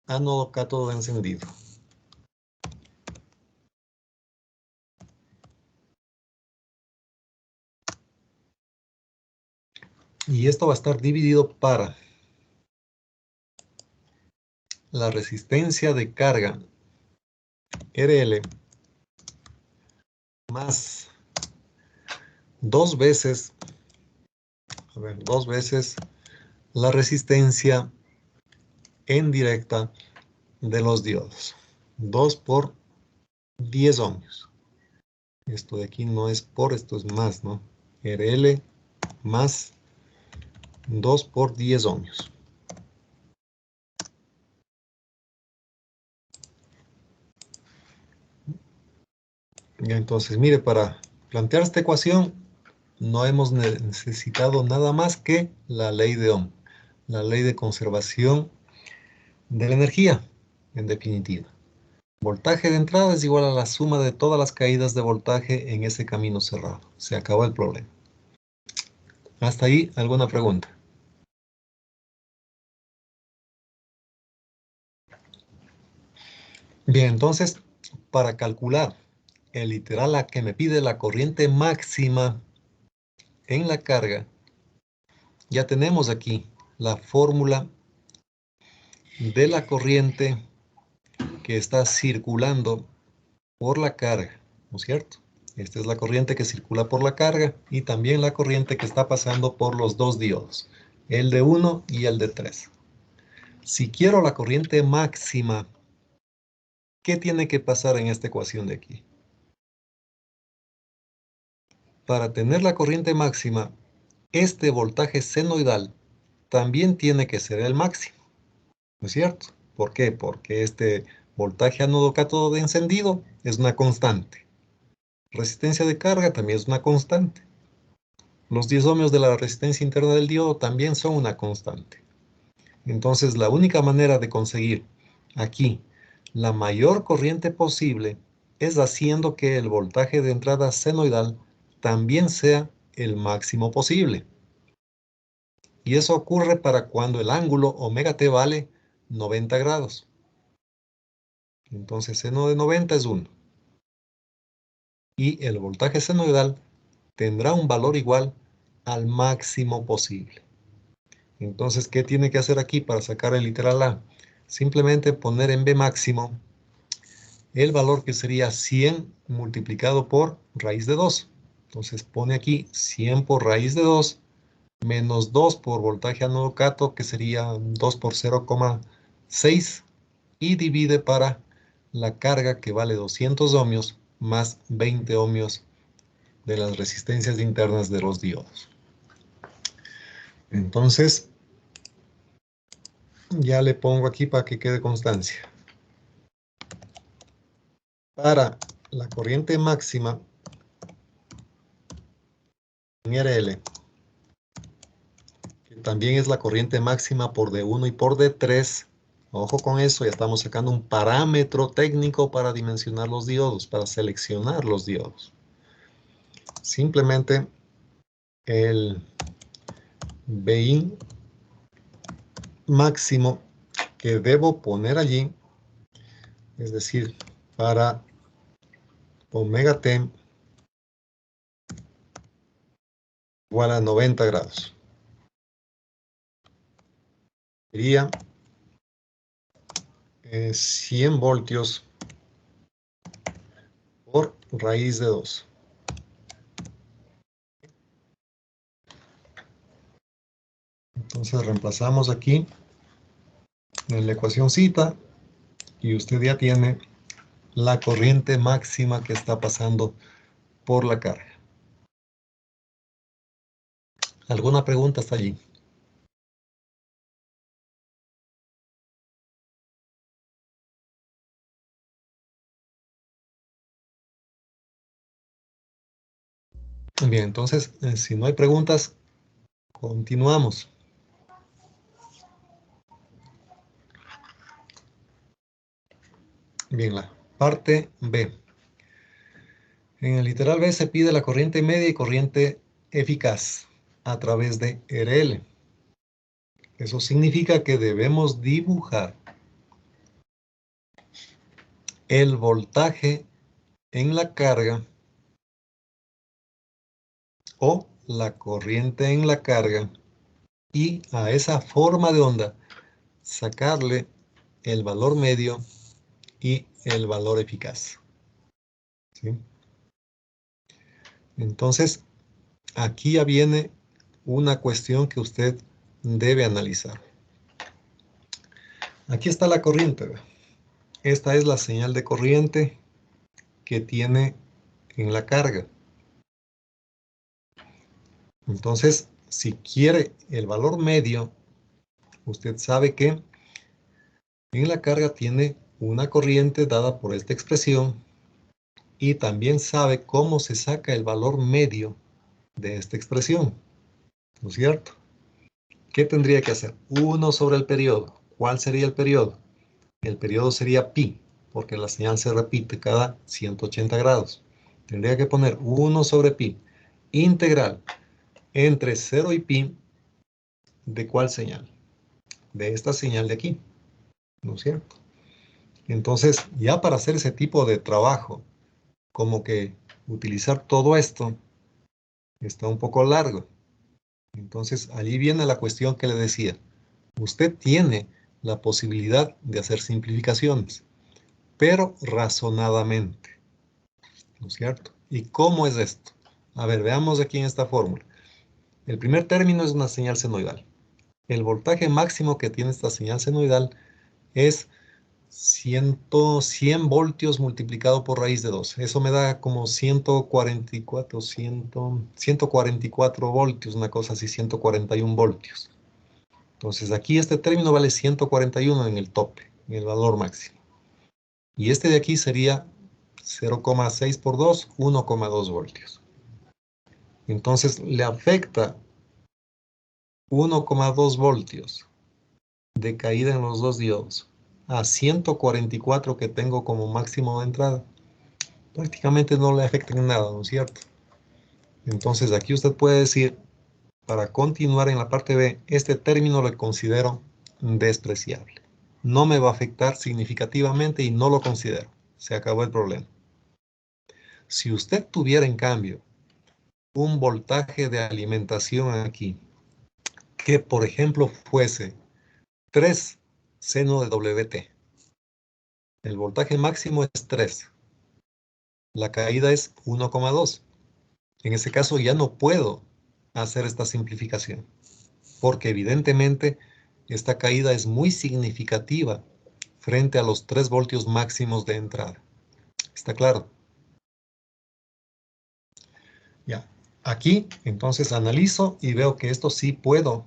ánodo-cátodo de encendido. Y esto va a estar dividido para la resistencia de carga RL más dos veces la resistencia en directa de los diodos. 2 por 10 ohmios. Esto de aquí no es por, esto es más, ¿no? RL más 2 por 10 ohmios. Ya, entonces, mire, para plantear esta ecuación no hemos necesitado nada más que la ley de Ohm, la ley de conservación de la energía, en definitiva. Voltaje de entrada es igual a la suma de todas las caídas de voltaje en ese camino cerrado. Se acabó el problema. ¿Hasta ahí alguna pregunta? Bien, entonces, para calcular el literal a que me pide la corriente máxima en la carga, ya tenemos aquí la fórmula de la corriente que está circulando por la carga, ¿no es cierto? Esta es la corriente que circula por la carga y también la corriente que está pasando por los dos diodos, el de 1 y el de 3. Si quiero la corriente máxima, ¿qué tiene que pasar en esta ecuación de aquí? Para tener la corriente máxima, este voltaje senoidal también tiene que ser el máximo, ¿no es cierto? ¿Por qué? Porque este voltaje ánodo-cátodo de encendido es una constante. Resistencia de carga también es una constante. Los 10 ohmios de la resistencia interna del diodo también son una constante. Entonces, la única manera de conseguir aquí la mayor corriente posible es haciendo que el voltaje de entrada senoidal también sea el máximo posible. Y eso ocurre para cuando el ángulo omega t vale 90 grados. Entonces, seno de 90 es 1. Y el voltaje senoidal tendrá un valor igual al máximo posible. Entonces, ¿qué tiene que hacer aquí para sacar el literal A? Simplemente poner en B máximo el valor que sería 100 multiplicado por raíz de 2. Entonces pone aquí 100 por raíz de 2 menos 2 por voltaje ánodo cátodo, que sería 2 por 0,6, y divide para la carga, que vale 200 ohmios más 20 ohmios de las resistencias internas de los diodos. Entonces, ya le pongo aquí para que quede constancia. Para la corriente máxima en RL, que también es la corriente máxima por D1 y por D3, ojo con eso, ya estamos sacando un parámetro técnico para dimensionar los diodos, para seleccionar los diodos. Simplemente el Bin máximo que debo poner allí, es decir, para omega t igual a 90 grados. Sería 100 voltios por raíz de 2. Entonces reemplazamos aquí en la ecuacióncita y usted ya tiene la corriente máxima que está pasando por la carga. ¿Alguna pregunta hasta allí? Bien, entonces, si no hay preguntas, continuamos. Bien, la parte B. En el literal B se pide la corriente media y corriente eficaz a través de RL. Eso significa que debemos dibujar el voltaje en la carga o la corriente en la carga y a esa forma de onda sacarle el valor medio y el valor eficaz. ¿Sí? Entonces, aquí ya viene una cuestión que usted debe analizar. Aquí está la corriente. ¿Ve? Esta es la señal de corriente que tiene en la carga. Entonces, si quiere el valor medio, usted sabe que en la carga tiene una corriente dada por esta expresión y también sabe cómo se saca el valor medio de esta expresión, ¿no es cierto? ¿Qué tendría que hacer? 1 sobre el periodo. ¿Cuál sería el periodo? El periodo sería pi, porque la señal se repite cada 180 grados. Tendría que poner 1 sobre pi, integral entre 0 y pi, ¿de cuál señal? De esta señal de aquí, ¿no es cierto? Entonces, ya para hacer ese tipo de trabajo, como que utilizar todo esto, está un poco largo. Entonces, allí viene la cuestión que le decía. Usted tiene la posibilidad de hacer simplificaciones, pero razonadamente, ¿no es cierto? ¿Y cómo es esto? A ver, veamos aquí en esta fórmula. El primer término es una señal senoidal. El voltaje máximo que tiene esta señal senoidal es 100 voltios multiplicado por raíz de 2. Eso me da como 144 voltios, una cosa así, 141 voltios. Entonces aquí este término vale 141 en el tope, en el valor máximo. Y este de aquí sería 0,6 por 2, 1,2 voltios. Entonces le afecta 1,2 voltios de caída en los dos diodos a 144 que tengo como máximo de entrada. Prácticamente no le afecta en nada, ¿no es cierto? Entonces aquí usted puede decir, para continuar en la parte B, este término lo considero despreciable. No me va a afectar significativamente y no lo considero. Se acabó el problema. Si usted tuviera, en cambio, un voltaje de alimentación aquí, que por ejemplo fuese 3 seno de WT, el voltaje máximo es 3, la caída es 1,2. En ese caso ya no puedo hacer esta simplificación, porque evidentemente esta caída es muy significativa frente a los 3 voltios máximos de entrada. ¿Está claro? Ya. Aquí, entonces, analizo y veo que esto sí puedo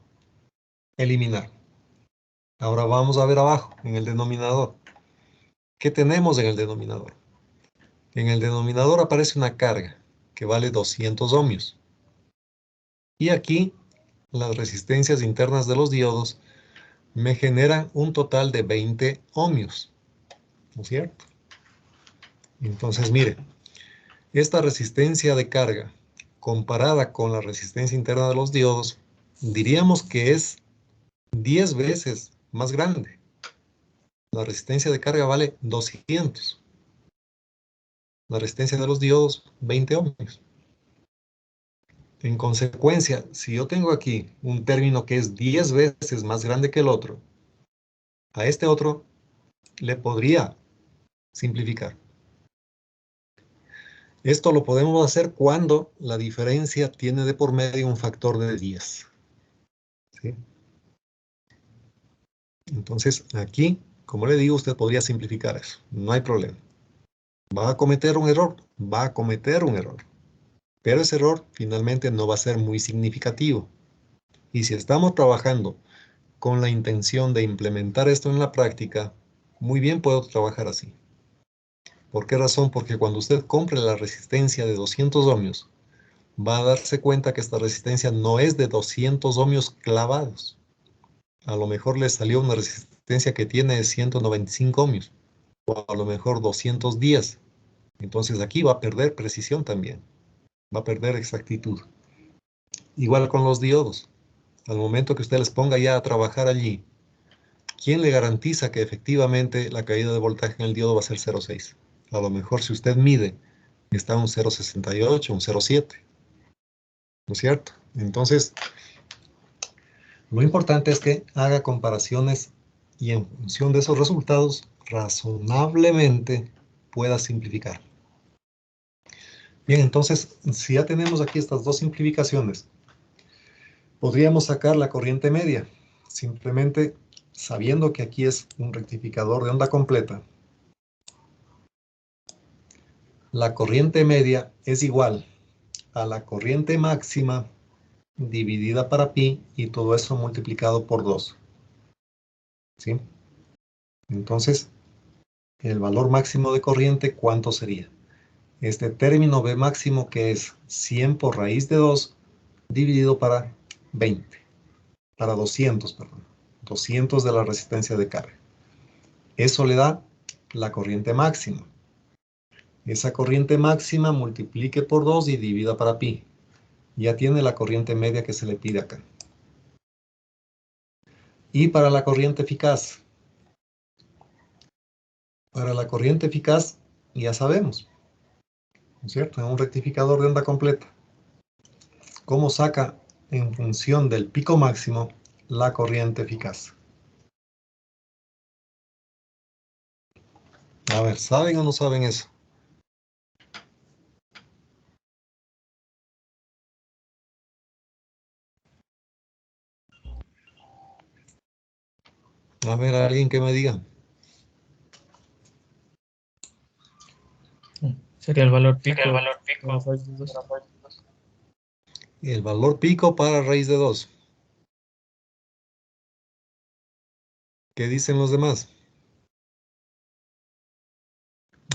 eliminar. Ahora vamos a ver abajo, en el denominador. ¿Qué tenemos en el denominador? En el denominador aparece una carga que vale 200 ohmios. Y aquí, las resistencias internas de los diodos me generan un total de 20 ohmios. ¿No es cierto? Entonces, mire, esta resistencia de carga comparada con la resistencia interna de los diodos, diríamos que es 10 veces más grande. La resistencia de carga vale 200. La resistencia de los diodos, 20 ohmios. En consecuencia, si yo tengo aquí un término que es 10 veces más grande que el otro, a este otro le podría simplificar. Esto lo podemos hacer cuando la diferencia tiene de por medio un factor de 10. ¿Sí? Entonces, aquí, como le digo, usted podría simplificar eso. No hay problema. ¿Va a cometer un error? Va a cometer un error. Pero ese error finalmente no va a ser muy significativo. Y si estamos trabajando con la intención de implementar esto en la práctica, muy bien puedo trabajar así. ¿Por qué razón? Porque cuando usted compre la resistencia de 200 ohmios, va a darse cuenta que esta resistencia no es de 200 ohmios clavados. A lo mejor le salió una resistencia que tiene 195 ohmios, o a lo mejor 210. Entonces aquí va a perder precisión también, va a perder exactitud. Igual con los diodos. Al momento que usted les ponga ya a trabajar allí, ¿quién le garantiza que efectivamente la caída de voltaje en el diodo va a ser 0,6? A lo mejor si usted mide, está un 0,68, un 0,7. ¿No es cierto? Entonces, Lo importante es que haga comparaciones y en función de esos resultados, razonablemente pueda simplificar. Bien, entonces, si ya tenemos aquí estas dos simplificaciones, podríamos sacar la corriente media, simplemente sabiendo que aquí es un rectificador de onda completa. La corriente media es igual a la corriente máxima dividida para pi y todo eso multiplicado por 2. ¿Sí? Entonces, el valor máximo de corriente, ¿cuánto sería? Este término B máximo, que es 100 por raíz de 2 dividido para 20, para 200, perdón. 200 de la resistencia de carga. Eso le da la corriente máxima. Esa corriente máxima multiplique por 2 y divida para pi. Ya tiene la corriente media que se le pide acá. Y para la corriente eficaz. Para la corriente eficaz, ya sabemos, ¿no es cierto? En un rectificador de onda completa. ¿Cómo saca en función del pico máximo la corriente eficaz? A ver, ¿saben o no saben eso? A ver, alguien que me diga. Sería el valor pico. Sería el valor pico. Para raíz de 2. El valor pico para raíz de 2. ¿Qué dicen los demás?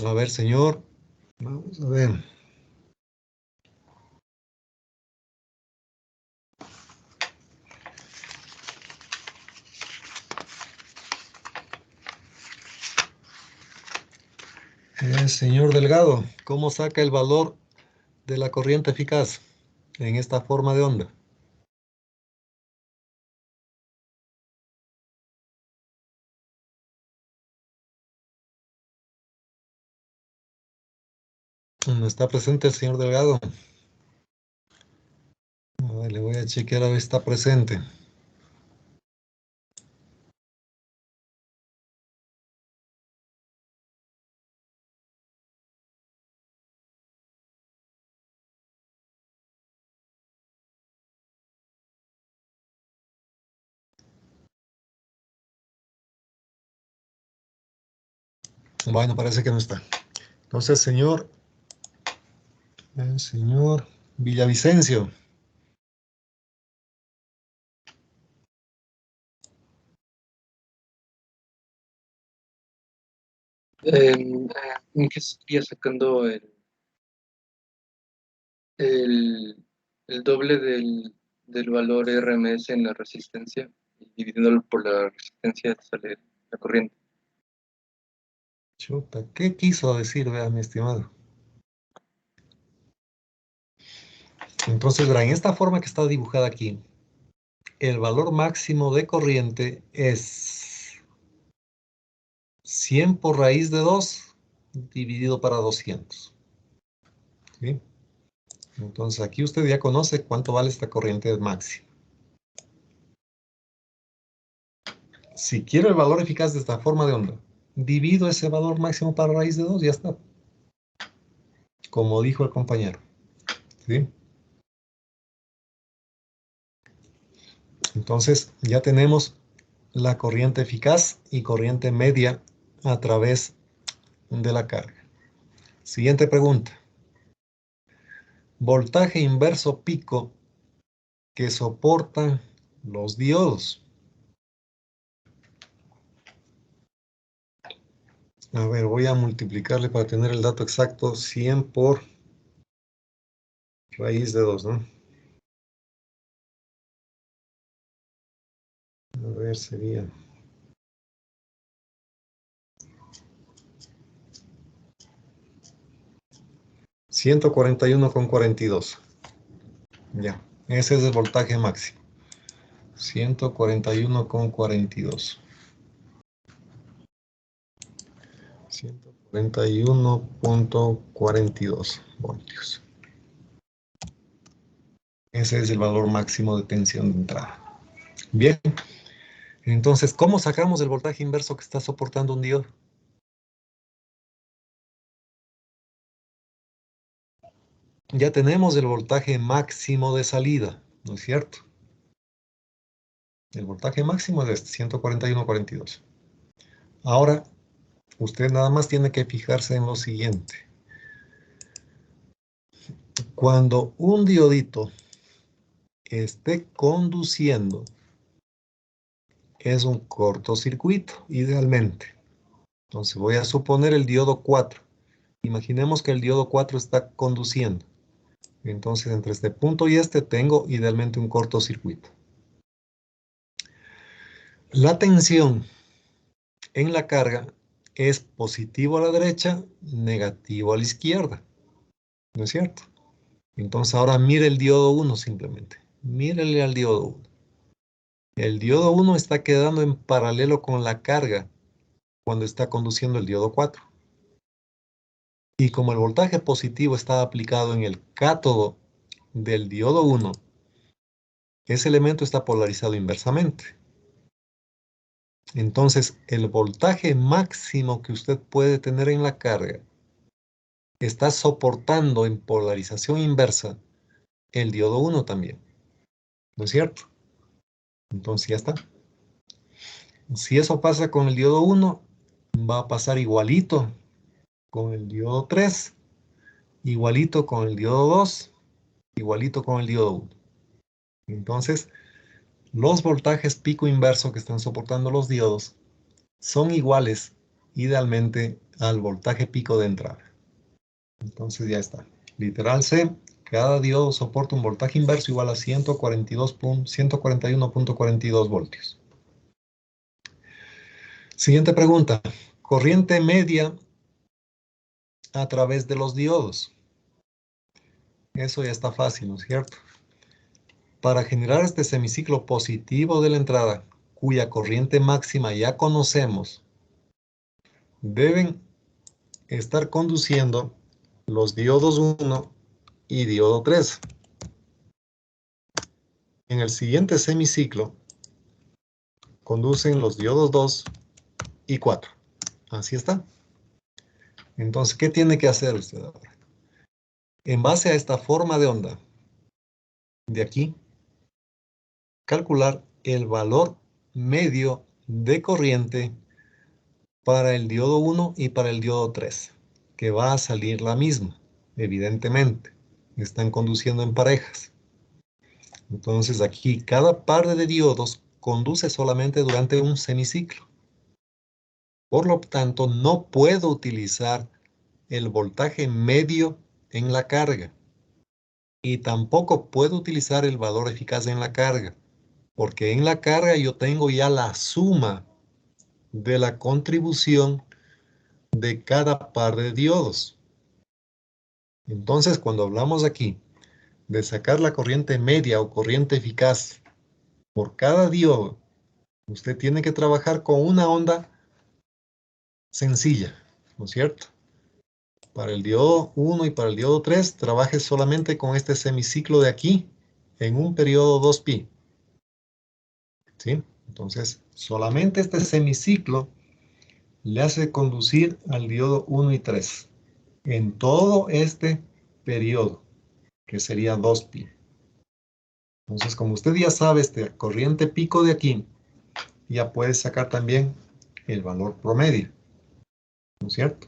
A ver, señor. Vamos a ver. Señor Delgado, ¿cómo saca el valor de la corriente eficaz en esta forma de onda? ¿No está presente el señor Delgado? A ver, le voy a chequear a ver si está presente. Bueno, parece que no está. Entonces, señor Villavicencio. ¿En qué estaría sacando el doble del valor RMS en la resistencia y dividiéndolo por la resistencia sale la corriente? Chuta, ¿qué quiso decir, vea, mi estimado? Entonces, verá, en esta forma que está dibujada aquí, el valor máximo de corriente es 100 por raíz de 2 dividido para 200. ¿Sí? Entonces, aquí usted ya conoce cuánto vale esta corriente máxima. Si quiero el valor eficaz de esta forma de onda, divido ese valor máximo para raíz de 2 y ya está. Como dijo el compañero. ¿Sí? Entonces, ya tenemos la corriente eficaz y corriente media a través de la carga. Siguiente pregunta. Voltaje inverso pico que soportan los diodos. A ver, voy a multiplicarle para tener el dato exacto. 100 por raíz de 2, ¿no? A ver, sería 141,42. Ya, ese es el voltaje máximo. 141,42. 141,42 voltios. Ese es el valor máximo de tensión de entrada. Bien, entonces, ¿cómo sacamos el voltaje inverso que está soportando un diodo? Ya tenemos el voltaje máximo de salida, ¿no es cierto? El voltaje máximo es este, 141,42. Ahora, usted nada más tiene que fijarse en lo siguiente. Cuando un diodito esté conduciendo, es un cortocircuito, idealmente. Entonces voy a suponer el diodo 4. Imaginemos que el diodo 4 está conduciendo. Entonces entre este punto y este tengo idealmente un cortocircuito. La tensión en la carga es positivo a la derecha, negativo a la izquierda. ¿No es cierto? Entonces ahora mire el diodo 1 simplemente. Mírele al diodo 1. El diodo 1 está quedando en paralelo con la carga cuando está conduciendo el diodo 4. Y como el voltaje positivo está aplicado en el cátodo del diodo 1, ese elemento está polarizado inversamente. Entonces, el voltaje máximo que usted puede tener en la carga está soportando en polarización inversa el diodo 1 también. ¿No es cierto? Entonces ya está. Si eso pasa con el diodo 1, va a pasar igualito con el diodo 3, igualito con el diodo 2, igualito con el diodo 1. Entonces, los voltajes pico inverso que están soportando los diodos son iguales, idealmente, al voltaje pico de entrada. Entonces ya está. Literal C, cada diodo soporta un voltaje inverso igual a 141.42 voltios. Siguiente pregunta. Corriente media a través de los diodos. Eso ya está fácil, ¿no es cierto? Para generar este semiciclo positivo de la entrada, cuya corriente máxima ya conocemos, deben estar conduciendo los diodos 1 y diodo 3. En el siguiente semiciclo, conducen los diodos 2 y 4. Así está. Entonces, ¿qué tiene que hacer usted ahora? En base a esta forma de onda, de aquí, calcular el valor medio de corriente para el diodo 1 y para el diodo 3, que va a salir la misma, evidentemente. Están conduciendo en parejas. Entonces aquí cada par de diodos conduce solamente durante un semiciclo. Por lo tanto, no puedo utilizar el voltaje medio en la carga. Y tampoco puedo utilizar el valor eficaz en la carga, porque en la carga yo tengo ya la suma de la contribución de cada par de diodos. Entonces, cuando hablamos aquí de sacar la corriente media o corriente eficaz por cada diodo, usted tiene que trabajar con una onda sencilla, ¿no es cierto? Para el diodo 1 y para el diodo 3, trabaje solamente con este semiciclo de aquí en un periodo 2pi. ¿Sí? Entonces, solamente este semiciclo le hace conducir al diodo 1 y 3 en todo este periodo, que sería 2pi. Entonces, como usted ya sabe este corriente pico de aquí, ya puede sacar también el valor promedio, ¿no es cierto?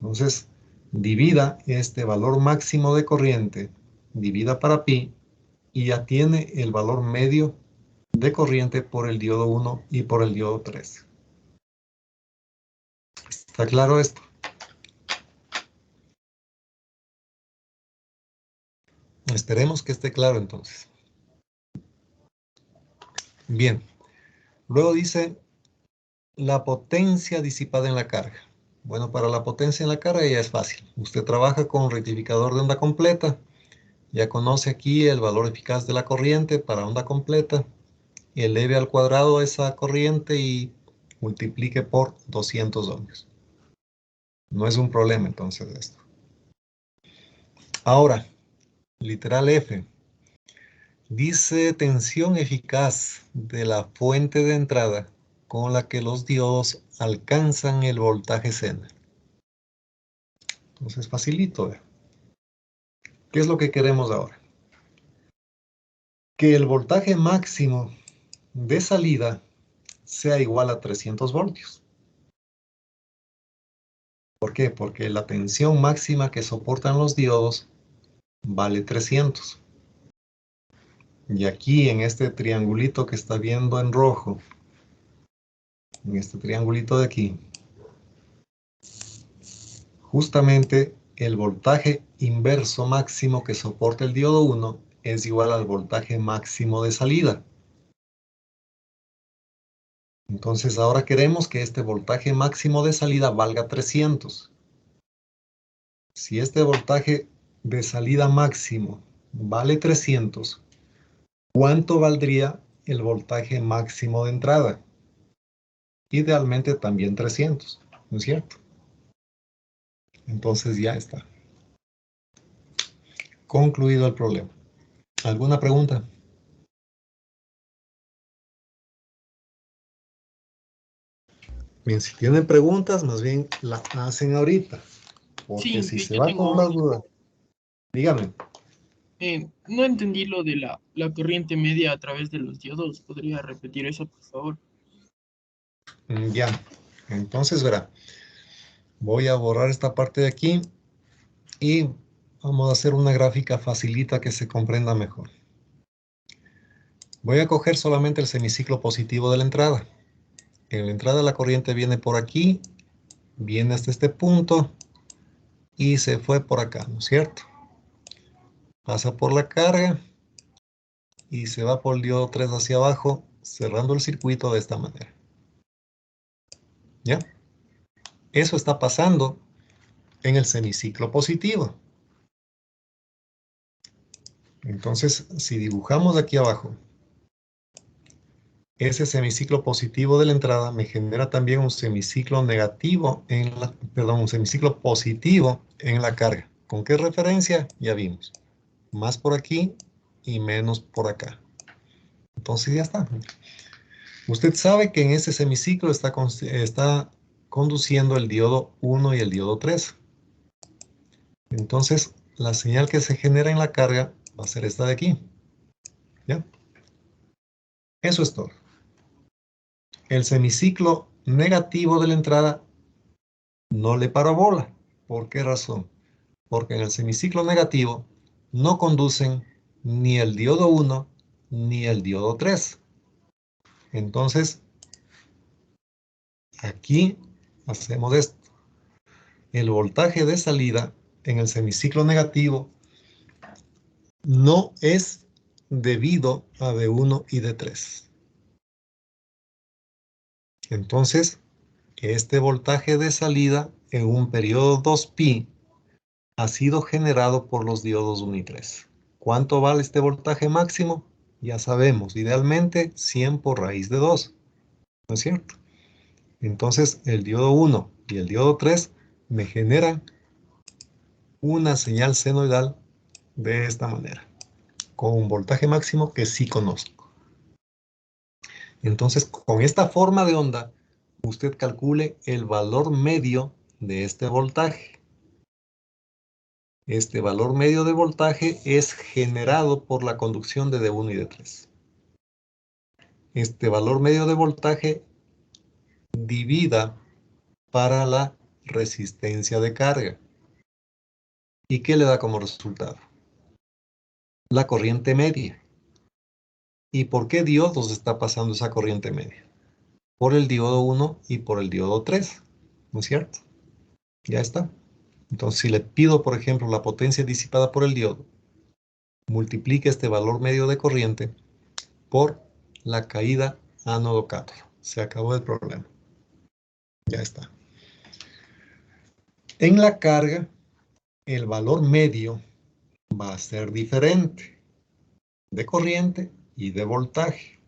Entonces, divida este valor máximo de corriente, divida para pi, y ya tiene el valor medio de corriente por el diodo 1 y por el diodo 3. ¿Está claro esto? Esperemos que esté claro entonces. Bien. Luego dice la potencia disipada en la carga. Bueno, para la potencia en la carga ya es fácil. Usted trabaja con un rectificador de onda completa. Ya conoce aquí el valor eficaz de la corriente para onda completa. Eleve al cuadrado esa corriente y multiplique por 200 ohmios. No es un problema entonces esto. Ahora, literal F. Dice tensión eficaz de la fuente de entrada con la que los diodos alcanzan el voltaje Zener. Entonces, facilito. ¿Qué es lo que queremos ahora? Que el voltaje máximo de salida sea igual a 300 voltios. ¿Por qué? Porque la tensión máxima que soportan los diodos vale 300. Y aquí en este triangulito que está viendo en rojo, en este triangulito de aquí, justamente el voltaje inverso máximo que soporta el diodo 1 es igual al voltaje máximo de salida. Entonces ahora queremos que este voltaje máximo de salida valga 300. Si este voltaje de salida máximo vale 300, ¿cuánto valdría el voltaje máximo de entrada? Idealmente también 300, ¿no es cierto? Entonces ya está. Concluido el problema. ¿Alguna pregunta? Bien, si tienen preguntas, más bien la hacen ahorita. Porque Sí, si Inge, se yo va tengo con una duda, dígame. no entendí lo de la corriente media a través de los diodos. ¿Podría repetir eso, por favor? Ya. Entonces verá. Voy a borrar esta parte de aquí y vamos a hacer una gráfica facilita que se comprenda mejor. Voy a coger solamente el semiciclo positivo de la entrada. En la entrada la corriente viene por aquí, viene hasta este punto y se fue por acá, ¿no es cierto? Pasa por la carga y se va por el diodo 3 hacia abajo, cerrando el circuito de esta manera. ¿Ya? Eso está pasando en el semiciclo positivo. Entonces, si dibujamos aquí abajo, ese semiciclo positivo de la entrada me genera también un semiciclo negativo un semiciclo positivo en la carga. ¿Con qué referencia? Ya vimos. Más por aquí y menos por acá. Entonces ya está. Usted sabe que en ese semiciclo está conduciendo el diodo 1 y el diodo 3. Entonces, la señal que se genera en la carga va a ser esta de aquí. ¿Ya? Eso es todo. El semiciclo negativo de la entrada no le parabola. ¿Por qué razón? Porque en el semiciclo negativo no conducen ni el diodo 1 ni el diodo 3. Entonces, aquí hacemos esto. El voltaje de salida en el semiciclo negativo no es debido a D1 y D3. Entonces, este voltaje de salida en un periodo 2pi ha sido generado por los diodos 1 y 3. ¿Cuánto vale este voltaje máximo? Ya sabemos, idealmente 100 por raíz de 2, ¿no es cierto? Entonces, el diodo 1 y el diodo 3 me generan una señal senoidal de esta manera, con un voltaje máximo que sí conozco. Entonces, con esta forma de onda, usted calcule el valor medio de este voltaje. Este valor medio de voltaje es generado por la conducción de D1 y D3. Este valor medio de voltaje divida para la resistencia de carga. ¿Y qué le da como resultado? La corriente media. ¿Y por qué diodos está pasando esa corriente media? Por el diodo 1 y por el diodo 3, ¿no es cierto? Ya está. Entonces, si le pido, por ejemplo, la potencia disipada por el diodo, multiplique este valor medio de corriente por la caída ánodo-cátodo. Se acabó el problema. Ya está. En la carga, el valor medio va a ser diferente de corriente y de voltaje.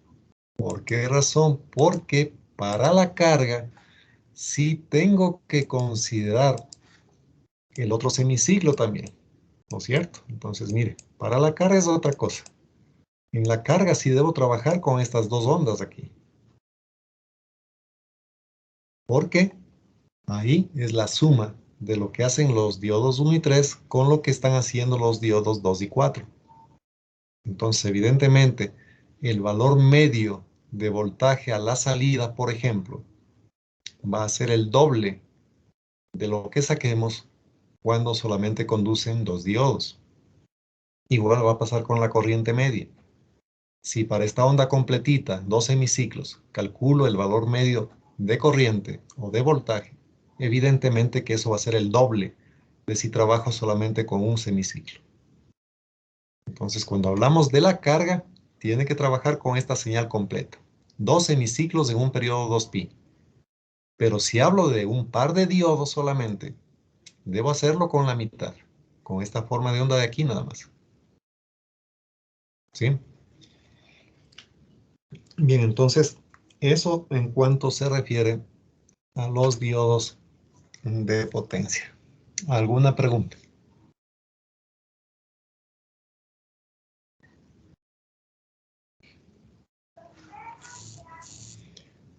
¿Por qué razón? Porque para la carga sí tengo que considerar el otro semiciclo también, ¿no es cierto? Entonces, mire, para la carga es otra cosa. En la carga sí debo trabajar con estas dos ondas aquí. Porque ahí es la suma de lo que hacen los diodos 1 y 3 con lo que están haciendo los diodos 2 y 4. Entonces, evidentemente, el valor medio de voltaje a la salida, por ejemplo, va a ser el doble de lo que saquemos cuando solamente conducen dos diodos. Igual va a pasar con la corriente media. Si para esta onda completita, 2 hemiciclos, calculo el valor medio de corriente o de voltaje, evidentemente que eso va a ser el doble de si trabajo solamente con un semiciclo. Entonces, cuando hablamos de la carga, tiene que trabajar con esta señal completa. 2 hemiciclos en un periodo 2pi. Pero si hablo de un par de diodos solamente, debo hacerlo con la mitad, con esta forma de onda de aquí nada más. ¿Sí? Bien, entonces, eso en cuanto se refiere a los diodos de potencia. ¿Alguna pregunta?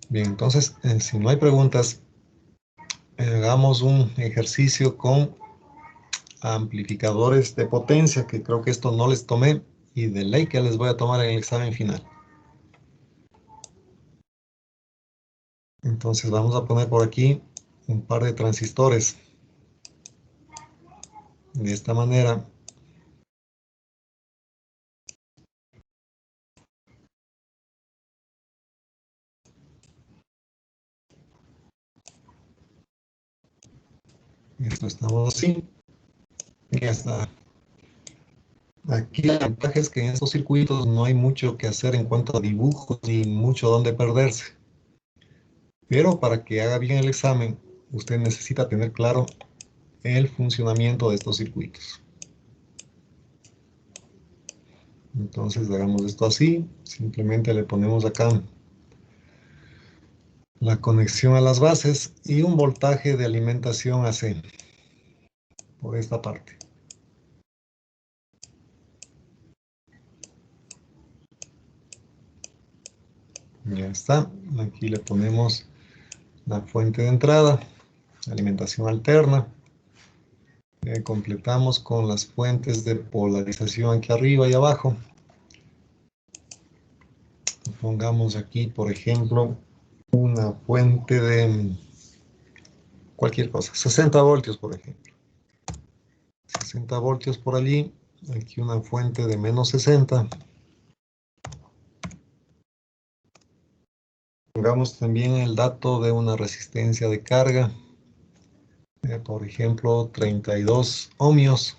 Bien, entonces, si no hay preguntas, hagamos un ejercicio con amplificadores de potencia, que creo que esto no les tomé, y de ley que les voy a tomar en el examen final. Entonces vamos a poner por aquí un par de transistores. De esta manera. Esto estamos así. Y ya está. Aquí la ventaja es que en estos circuitos no hay mucho que hacer en cuanto a dibujos ni mucho donde perderse. Pero para que haga bien el examen, usted necesita tener claro el funcionamiento de estos circuitos. Entonces hagamos esto así. Simplemente le ponemos acá la conexión a las bases y un voltaje de alimentación AC por esta parte. Ya está. Aquí le ponemos la fuente de entrada, alimentación alterna. Completamos con las fuentes de polarización aquí arriba y abajo. Pongamos aquí, por ejemplo, una fuente de cualquier cosa, 60 voltios, por ejemplo. 60 voltios por allí. Aquí una fuente de menos 60. Pongamos también el dato de una resistencia de carga. Por ejemplo, 32 ohmios.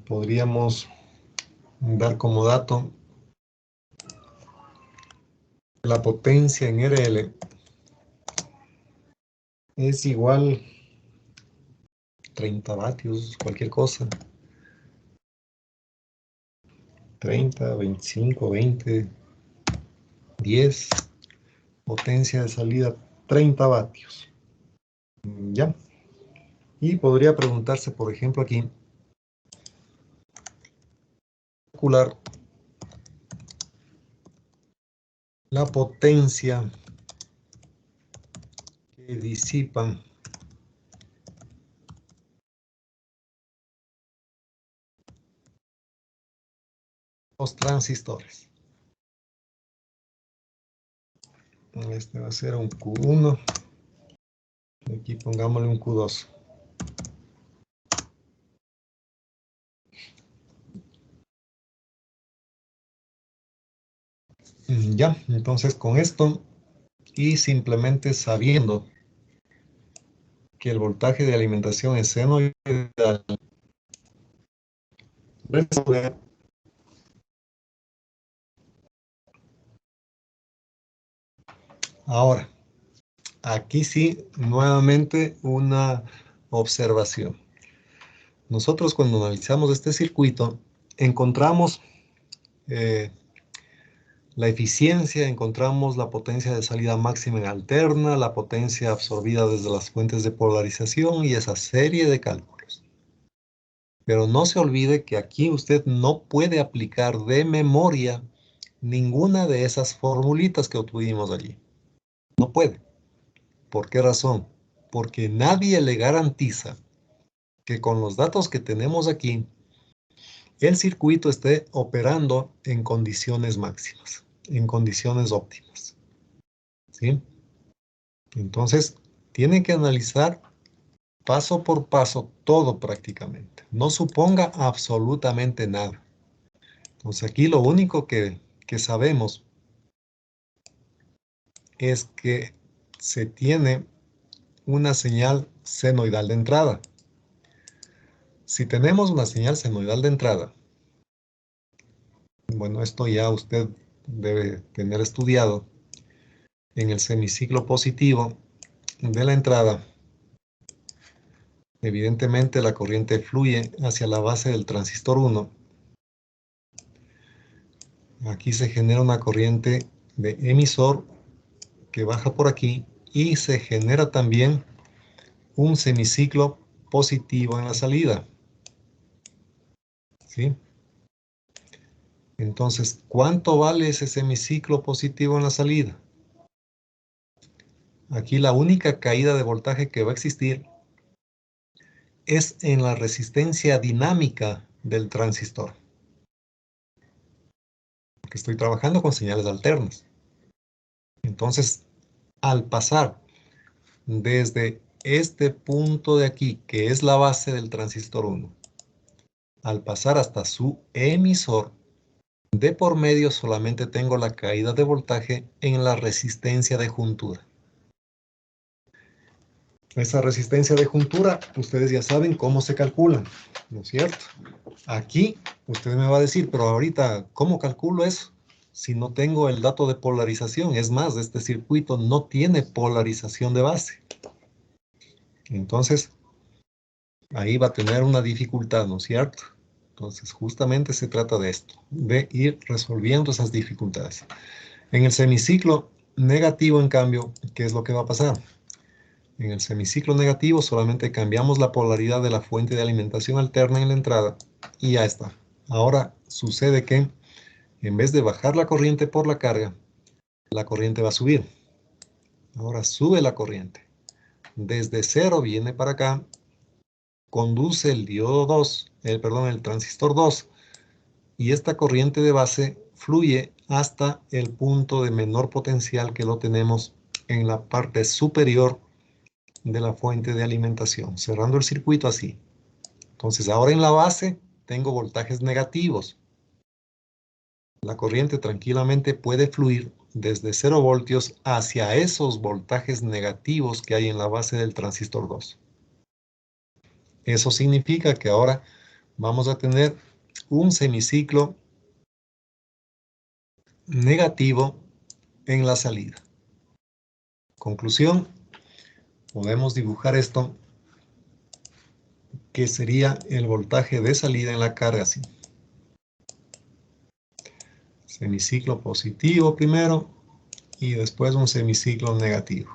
Podríamos dar como dato la potencia en RL es igual 30 vatios, cualquier cosa. 30, 25, 20, 10. Potencia de salida 30 vatios. ¿Ya? Y podría preguntarse, por ejemplo, aquí, calcular la potencia que disipan los transistores. Este va a ser un Q1. Aquí pongámosle un Q2. Ya, entonces con esto y simplemente sabiendo que el voltaje de alimentación es senoidal, resolver ahora. Aquí sí, nuevamente una observación. Nosotros cuando analizamos este circuito, encontramos la eficiencia, encontramos la potencia de salida máxima en alterna, la potencia absorbida desde las fuentes de polarización y esa serie de cálculos. Pero no se olvide que aquí usted no puede aplicar de memoria ninguna de esas formulitas que obtuvimos allí. No puede. ¿Por qué razón? Porque nadie le garantiza que con los datos que tenemos aquí, el circuito esté operando en condiciones máximas, en condiciones óptimas. ¿Sí? Entonces, tiene que analizar paso por paso todo prácticamente. No suponga absolutamente nada. Entonces, aquí lo único que sabemos es que se tiene una señal senoidal de entrada. Si tenemos una señal senoidal de entrada, bueno, esto ya usted debe tener estudiado. En el semiciclo positivo de la entrada, evidentemente la corriente fluye hacia la base del transistor 1. Aquí se genera una corriente de emisor que baja por aquí y se genera también un semiciclo positivo en la salida. ¿Sí? Entonces, ¿cuánto vale ese semiciclo positivo en la salida? Aquí la única caída de voltaje que va a existir es en la resistencia dinámica del transistor. Porque estoy trabajando con señales alternas. Entonces, al pasar desde este punto de aquí, que es la base del transistor 1, al pasar hasta su emisor, de por medio solamente tengo la caída de voltaje en la resistencia de juntura. Esa resistencia de juntura, ustedes ya saben cómo se calcula, ¿no es cierto? Aquí, usted me va a decir, pero ahorita, ¿cómo calculo eso? Si no tengo el dato de polarización. Es más, este circuito no tiene polarización de base. Entonces, ahí va a tener una dificultad, ¿no es cierto? Entonces, justamente se trata de esto, de ir resolviendo esas dificultades. En el semiciclo negativo, en cambio, ¿qué es lo que va a pasar? En el semiciclo negativo solamente cambiamos la polaridad de la fuente de alimentación alterna en la entrada y ya está. Ahora sucede que en vez de bajar la corriente por la carga, la corriente va a subir. Ahora sube la corriente. Desde cero viene para acá, conduce el diodo 2, el transistor 2, y esta corriente de base fluye hasta el punto de menor potencial que lo tenemos en la parte superior de la fuente de alimentación, cerrando el circuito así. Entonces ahora en la base tengo voltajes negativos. La corriente tranquilamente puede fluir desde 0 voltios hacia esos voltajes negativos que hay en la base del transistor 2. Eso significa que ahora vamos a tener un semiciclo negativo en la salida. Conclusión, podemos dibujar esto, que sería el voltaje de salida en la carga así. Semiciclo positivo primero y después un semiciclo negativo.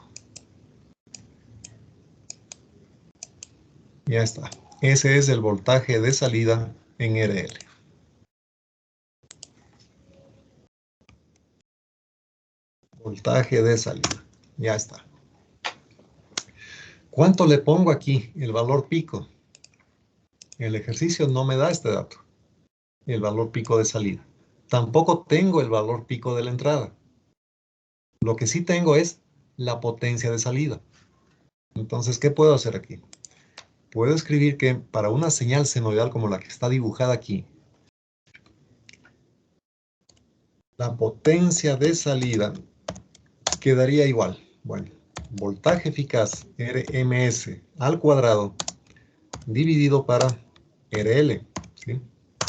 Ya está. Ese es el voltaje de salida en RL. Voltaje de salida. Ya está. ¿Cuánto le pongo aquí? El valor pico. El ejercicio no me da este dato. El valor pico de salida. Tampoco tengo el valor pico de la entrada. Lo que sí tengo es la potencia de salida. Entonces, ¿qué puedo hacer aquí? Puedo escribir que para una señal senoidal como la que está dibujada aquí, la potencia de salida quedaría igual. Bueno, voltaje eficaz, RMS al cuadrado, dividido para RL, ¿sí?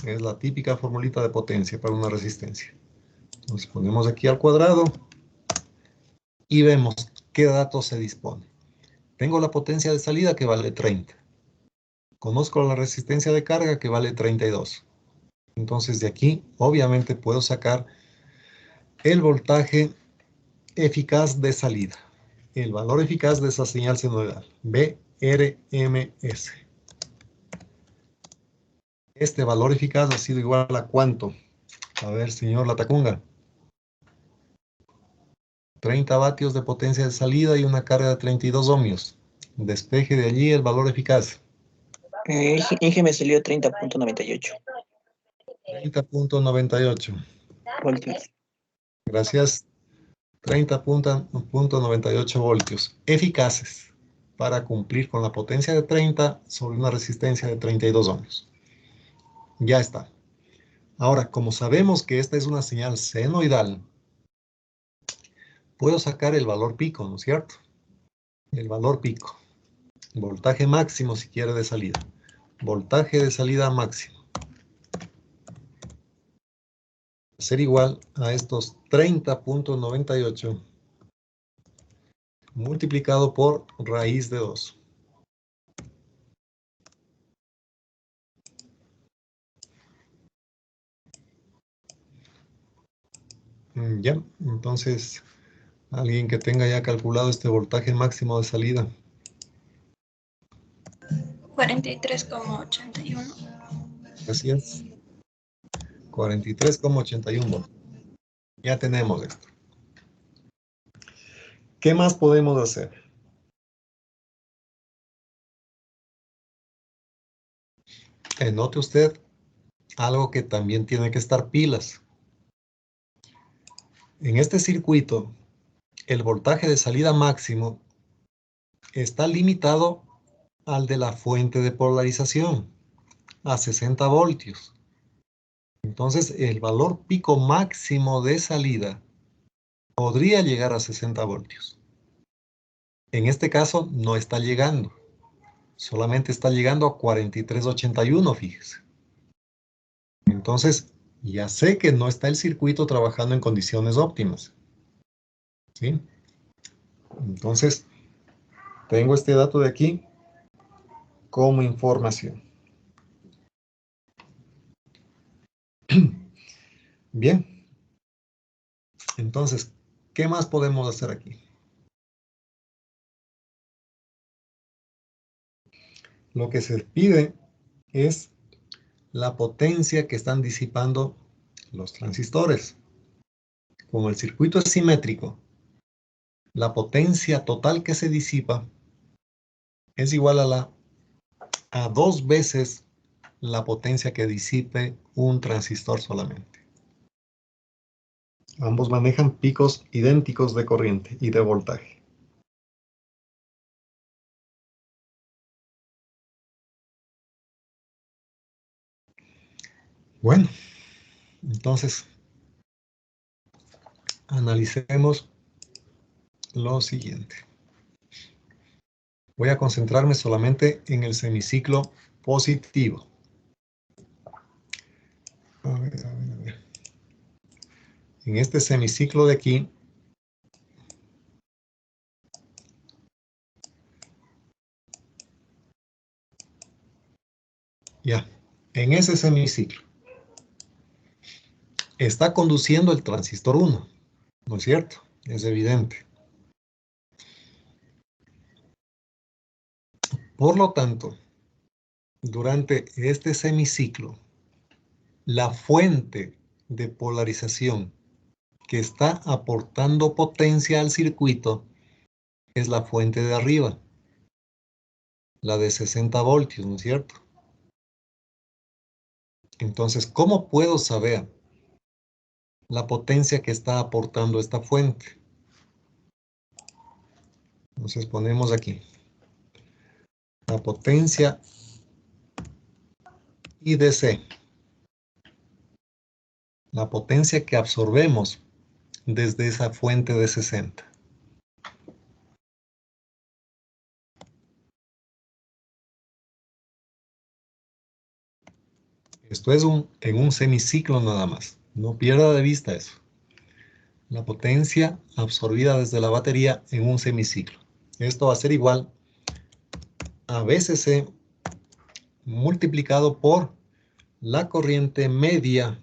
Es la típica formulita de potencia para una resistencia. Entonces ponemos aquí al cuadrado y vemos qué datos se dispone. Tengo la potencia de salida que vale 30. Conozco la resistencia de carga que vale 32. Entonces de aquí, obviamente, puedo sacar el voltaje eficaz de salida. El valor eficaz de esa señal senoidal, VRMS. Este valor eficaz ha sido igual a ¿cuánto? A ver, señor Latacunga. 30 vatios de potencia de salida y una carga de 32 ohmios. Despeje de allí el valor eficaz. Inge me salió 30.98 30.98. voltios. Gracias. 30.98 voltios. Eficaces para cumplir con la potencia de 30 sobre una resistencia de 32 ohmios. Ya está. Ahora, como sabemos que esta es una señal senoidal, puedo sacar el valor pico, ¿no es cierto? El valor pico. Voltaje máximo si quiere de salida. Voltaje de salida máximo. Va a ser igual a estos 30.98 multiplicado por raíz de 2. Ya, entonces, alguien que tenga ya calculado este voltaje máximo de salida. 43,81. Gracias. 43,81 voltios. Ya tenemos esto. ¿Qué más podemos hacer? Note usted algo que también tiene que estar pilas. En este circuito, el voltaje de salida máximo está limitado al de la fuente de polarización, a 60 voltios. Entonces, el valor pico máximo de salida podría llegar a 60 voltios. En este caso, no está llegando. Solamente está llegando a 43,81, fíjese. Entonces, ya sé que no está el circuito trabajando en condiciones óptimas. ¿Sí? Entonces, tengo este dato de aquí como información. Bien. Entonces, ¿qué más podemos hacer aquí? Lo que se pide es la potencia que están disipando los transistores. Como el circuito es simétrico, la potencia total que se disipa es igual a 2 veces la potencia que disipe un transistor solamente. Ambos manejan picos idénticos de corriente y de voltaje. Bueno, entonces analicemos lo siguiente. Voy a concentrarme solamente en el semiciclo positivo. A ver. En este semiciclo de aquí, ya, en ese semiciclo, está conduciendo el transistor 1, ¿no es cierto? Es evidente. Por lo tanto, durante este semiciclo, la fuente de polarización que está aportando potencia al circuito es la fuente de arriba, la de 60 voltios, ¿no es cierto? Entonces, ¿cómo puedo saber la potencia que está aportando esta fuente? Entonces ponemos aquí la potencia IDC, la potencia que absorbemos desde esa fuente de 60. Esto es en un semiciclo nada más. No pierda de vista eso. La potencia absorbida desde la batería en un semiciclo. Esto va a ser igual a VCC multiplicado por la corriente media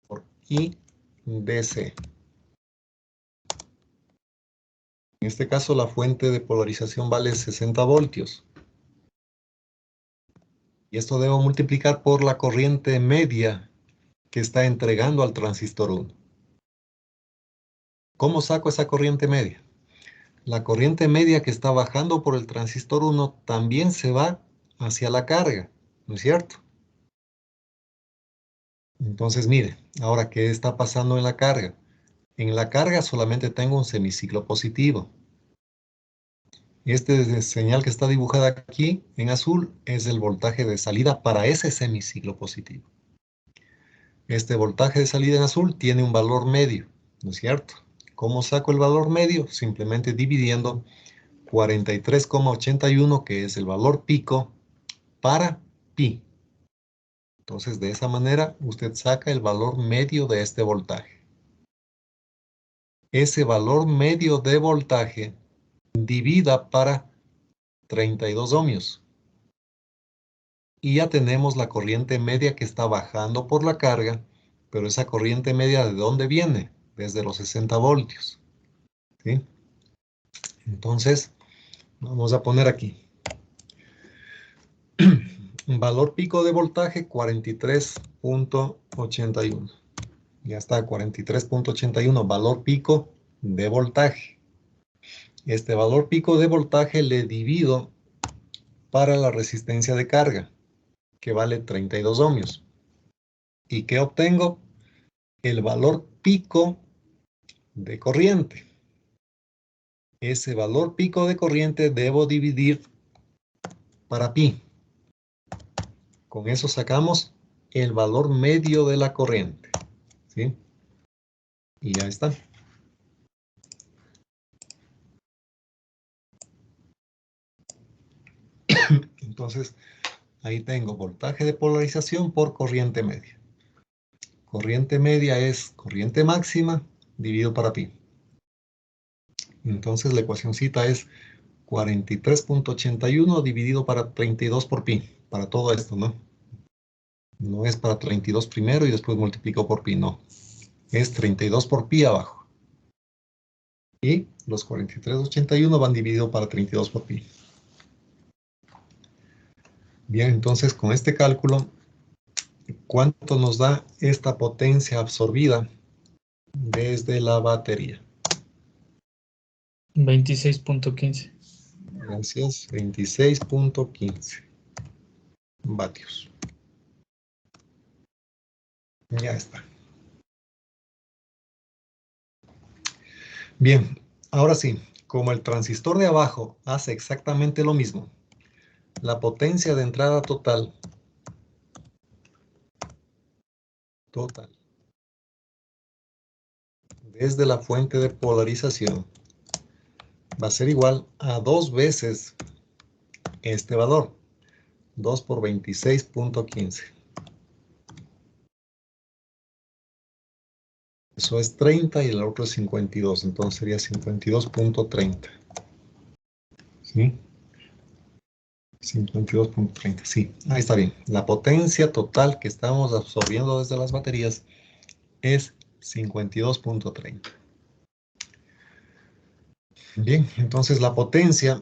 por IDC. En este caso la fuente de polarización vale 60 voltios. Y esto debo multiplicar por la corriente media que está entregando al transistor 1. ¿Cómo saco esa corriente media? La corriente media que está bajando por el transistor 1 también se va hacia la carga, ¿no es cierto? Entonces, mire, ahora, ¿qué está pasando en la carga? En la carga solamente tengo un semiciclo positivo. Este señal que está dibujada aquí en azul es el voltaje de salida para ese semiciclo positivo. Este voltaje de salida en azul tiene un valor medio, ¿no es cierto? ¿Cómo saco el valor medio? Simplemente dividiendo 43,81, que es el valor pico, para pi. Entonces, de esa manera, usted saca el valor medio de este voltaje. Ese valor medio de voltaje divida para 32 ohmios. Y ya tenemos la corriente media que está bajando por la carga, pero esa corriente media, ¿de dónde viene? Desde los 60 voltios. ¿Sí? Entonces, vamos a poner aquí. Valor pico de voltaje 43,81. Ya está, 43,81, valor pico de voltaje. Este valor pico de voltaje le divido para la resistencia de carga, que vale 32 ohmios. ¿Y qué obtengo? El valor pico de corriente. Ese valor pico de corriente debo dividir para pi. Con eso sacamos el valor medio de la corriente. ¿Sí? Y ya está. Entonces, ahí tengo voltaje de polarización por corriente media. Corriente media es corriente máxima dividido para pi. Entonces, la ecuacióncita es 43,81 dividido para 32 por pi. Para todo esto, ¿no? No es para 32 primero y después multiplico por pi, no. Es 32 por pi abajo. Y los 43,81 van dividido para 32 por pi. Bien, entonces con este cálculo, ¿cuánto nos da esta potencia absorbida desde la batería? 26.15. Gracias, 26,15 vatios. Ya está. Bien, ahora sí, como el transistor de abajo hace exactamente lo mismo, la potencia de entrada total desde la fuente de polarización va a ser igual a 2 veces este valor, 2 por 26,15. Eso es 30 y el otro es 52, entonces sería 52,30. ¿Sí? 52,30, sí, ahí está bien. La potencia total que estamos absorbiendo desde las baterías es 52,30. Bien, entonces la potencia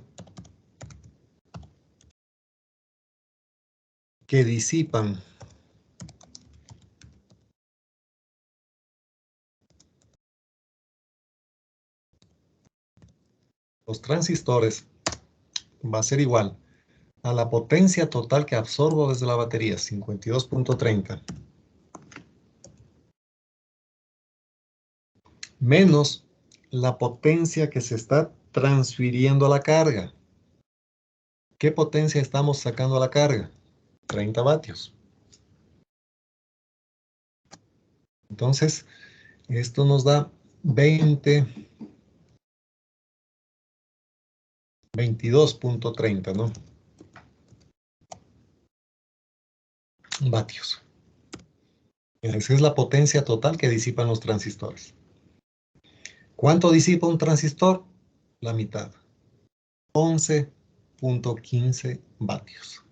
que disipan los transistores va a ser igual a la potencia total que absorbo desde la batería, 52,30, menos la potencia que se está transfiriendo a la carga. ¿Qué potencia estamos sacando a la carga? 30 vatios. Entonces, esto nos da 22,30, ¿no? Vatios. Esa es la potencia total que disipan los transistores. ¿Cuánto disipa un transistor? La mitad. 11,15 vatios.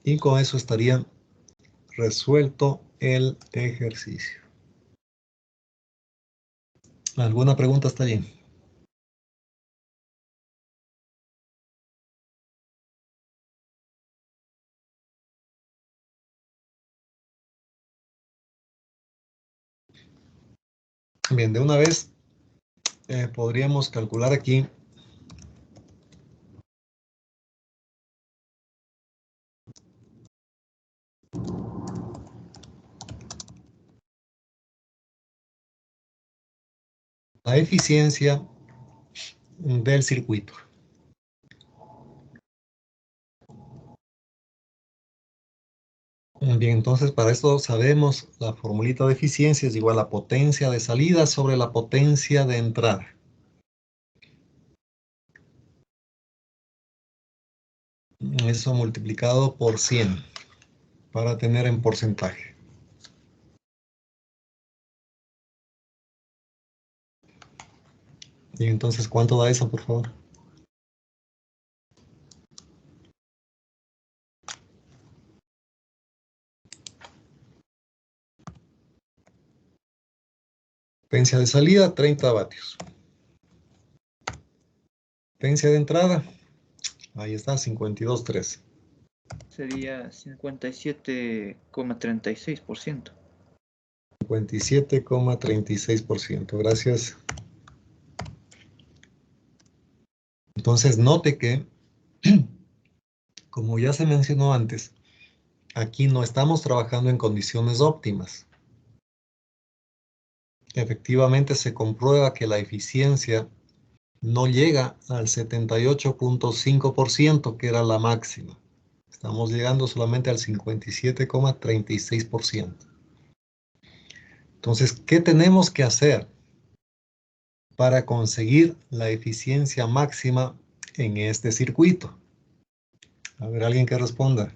Y con eso estaría resuelto el ejercicio. ¿Alguna pregunta hasta allí? Bien, de una vez podríamos calcular aquí la eficiencia del circuito. Bien, entonces para esto sabemos la formulita de eficiencia es igual a potencia de salida sobre la potencia de entrada. Eso multiplicado por 100 para tener en porcentaje. Y entonces, ¿cuánto da eso, por favor? Potencia de salida, 30 vatios. Potencia de entrada, ahí está, 52,3. Sería 57,36%. 57,36%. Gracias. Entonces, note que, como ya se mencionó antes, aquí no estamos trabajando en condiciones óptimas. Efectivamente, se comprueba que la eficiencia no llega al 78,5%, que era la máxima. Estamos llegando solamente al 57,36%. Entonces, ¿qué tenemos que hacer para conseguir la eficiencia máxima en este circuito? A ver, alguien que responda.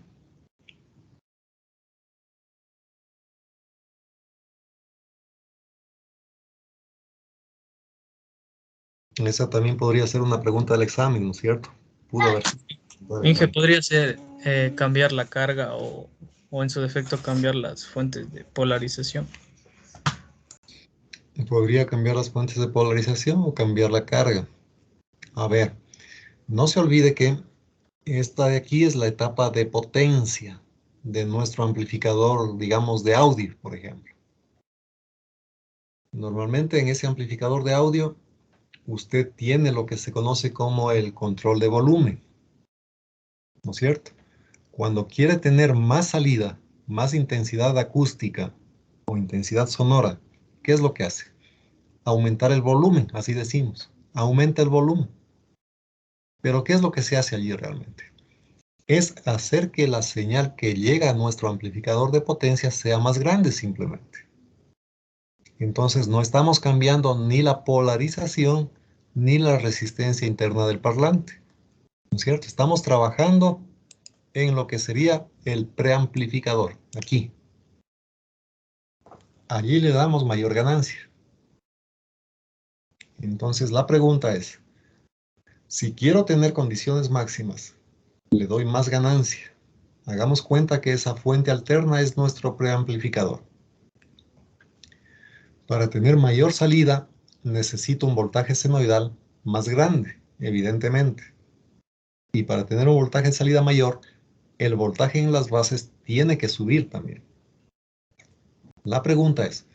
Esa también podría ser una pregunta del examen, ¿no es cierto? Pudo haber. Inge, podría ser cambiar la carga o en su defecto cambiar las fuentes de polarización. Podría cambiar las fuentes de polarización o cambiar la carga. A ver, no se olvide que esta de aquí es la etapa de potencia de nuestro amplificador, digamos, de audio, por ejemplo. Normalmente en ese amplificador de audio, usted tiene lo que se conoce como el control de volumen, ¿no es cierto? Cuando quiere tener más salida, más intensidad acústica o intensidad sonora, ¿qué es lo que hace? Aumentar el volumen, así decimos. Aumenta el volumen. Pero ¿qué es lo que se hace allí realmente? Es hacer que la señal que llega a nuestro amplificador de potencia sea más grande simplemente. Entonces no estamos cambiando ni la polarización ni la resistencia interna del parlante, ¿no es cierto? Estamos trabajando en lo que sería el preamplificador, aquí. Allí le damos mayor ganancia. Entonces la pregunta es, si quiero tener condiciones máximas, le doy más ganancia. Hagamos cuenta que esa fuente alterna es nuestro preamplificador. Para tener mayor salida, necesito un voltaje senoidal más grande, evidentemente. Y para tener un voltaje de salida mayor, el voltaje en las bases tiene que subir también. La pregunta es,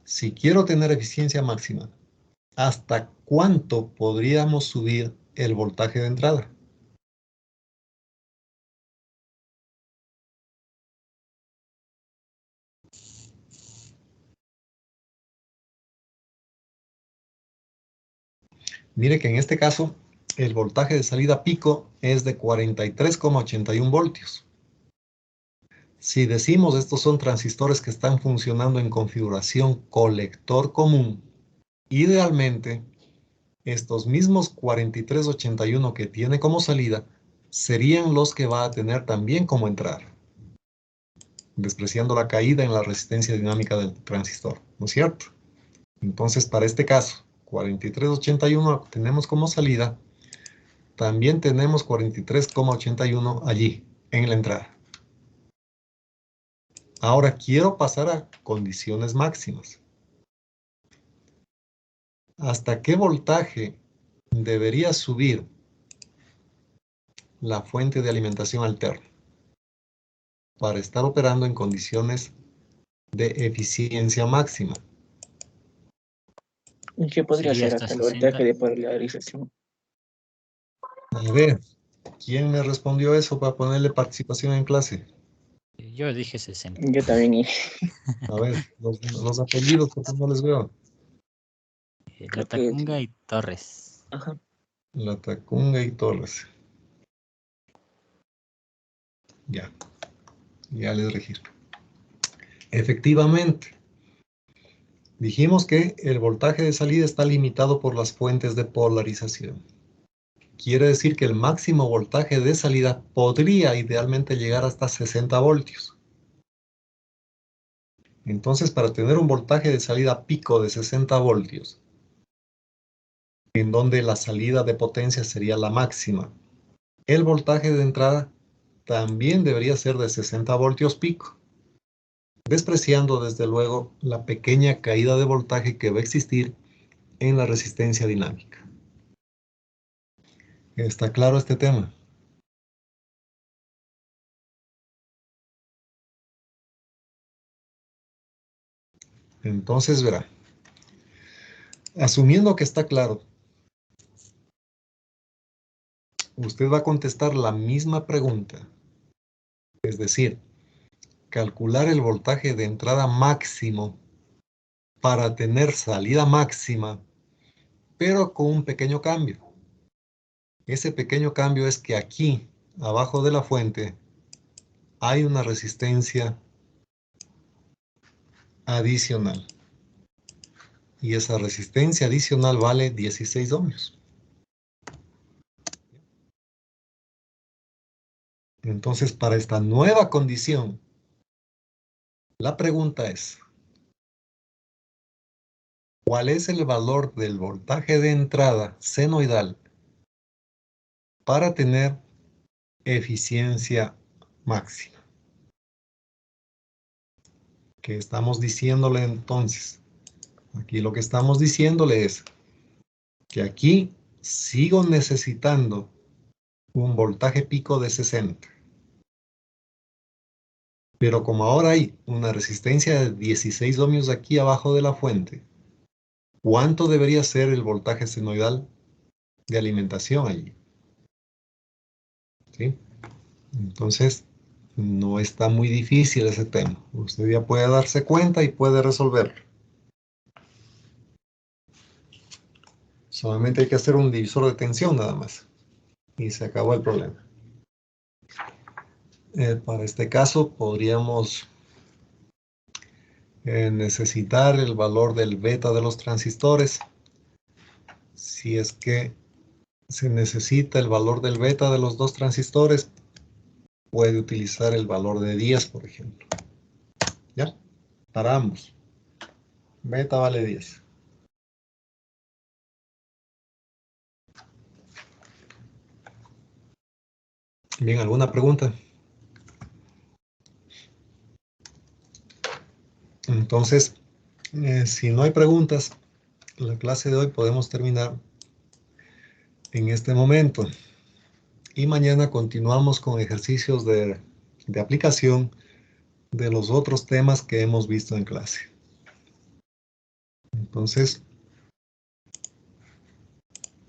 si quiero tener eficiencia máxima, ¿hasta cuánto podríamos subir el voltaje de entrada? Mire que en este caso, el voltaje de salida pico es de 43,81 voltios. Si decimos estos son transistores que están funcionando en configuración colector común, idealmente estos mismos 4381 que tiene como salida serían los que va a tener también como entrada, despreciando la caída en la resistencia dinámica del transistor, ¿no es cierto? Entonces, para este caso, 4381 tenemos como salida, también tenemos 43,81 allí, en la entrada. Ahora quiero pasar a condiciones máximas. ¿Hasta qué voltaje debería subir la fuente de alimentación alterna para estar operando en condiciones de eficiencia máxima? ¿Qué podría Sería ser hasta hasta el 60. voltaje de polarización? A ver, ¿quién me respondió eso para ponerle participación en clase? Yo dije 60. Yo también. A ver, los apellidos, porque no les veo. Creo que Latacunga y Torres. ajá. Latacunga y Torres. Ya les registro. Efectivamente, dijimos que el voltaje de salida está limitado por las fuentes de polarización. Quiere decir que el máximo voltaje de salida podría idealmente llegar hasta 60 voltios. Entonces, para tener un voltaje de salida pico de 60 voltios, en donde la salida de potencia sería la máxima, el voltaje de entrada también debería ser de 60 voltios pico, despreciando desde luego la pequeña caída de voltaje que va a existir en la resistencia dinámica. ¿Está claro este tema? Entonces verá, asumiendo que está claro, usted va a contestar la misma pregunta, es decir, calcular el voltaje de entrada máximo para tener salida máxima, pero con un pequeño cambio. Ese pequeño cambio es que aquí, abajo de la fuente, hay una resistencia adicional. Y esa resistencia adicional vale 16 ohmios. Entonces, para esta nueva condición, la pregunta es, ¿cuál es el valor del voltaje de entrada senoidal para tener eficiencia máxima? ¿Qué estamos diciéndole entonces? Aquí lo que estamos diciéndole es que aquí sigo necesitando un voltaje pico de 60. Pero como ahora hay una resistencia de 16 ohmios aquí abajo de la fuente, ¿cuánto debería ser el voltaje senoidal de alimentación allí? ¿Sí? Entonces, no está muy difícil ese tema. Usted ya puede darse cuenta y puede resolverlo. Solamente hay que hacer un divisor de tensión nada más. Y se acabó el problema. Para este caso podríamos necesitar el valor del beta de los transistores. Si es que se necesita el valor del beta de los dos transistores, puede utilizar el valor de 10, por ejemplo. ¿Ya? Para ambos. Beta vale 10. Bien, ¿alguna pregunta? Entonces, si no hay preguntas, la clase de hoy podemos terminar en este momento. Y mañana continuamos con ejercicios de aplicación de los otros temas que hemos visto en clase. Entonces,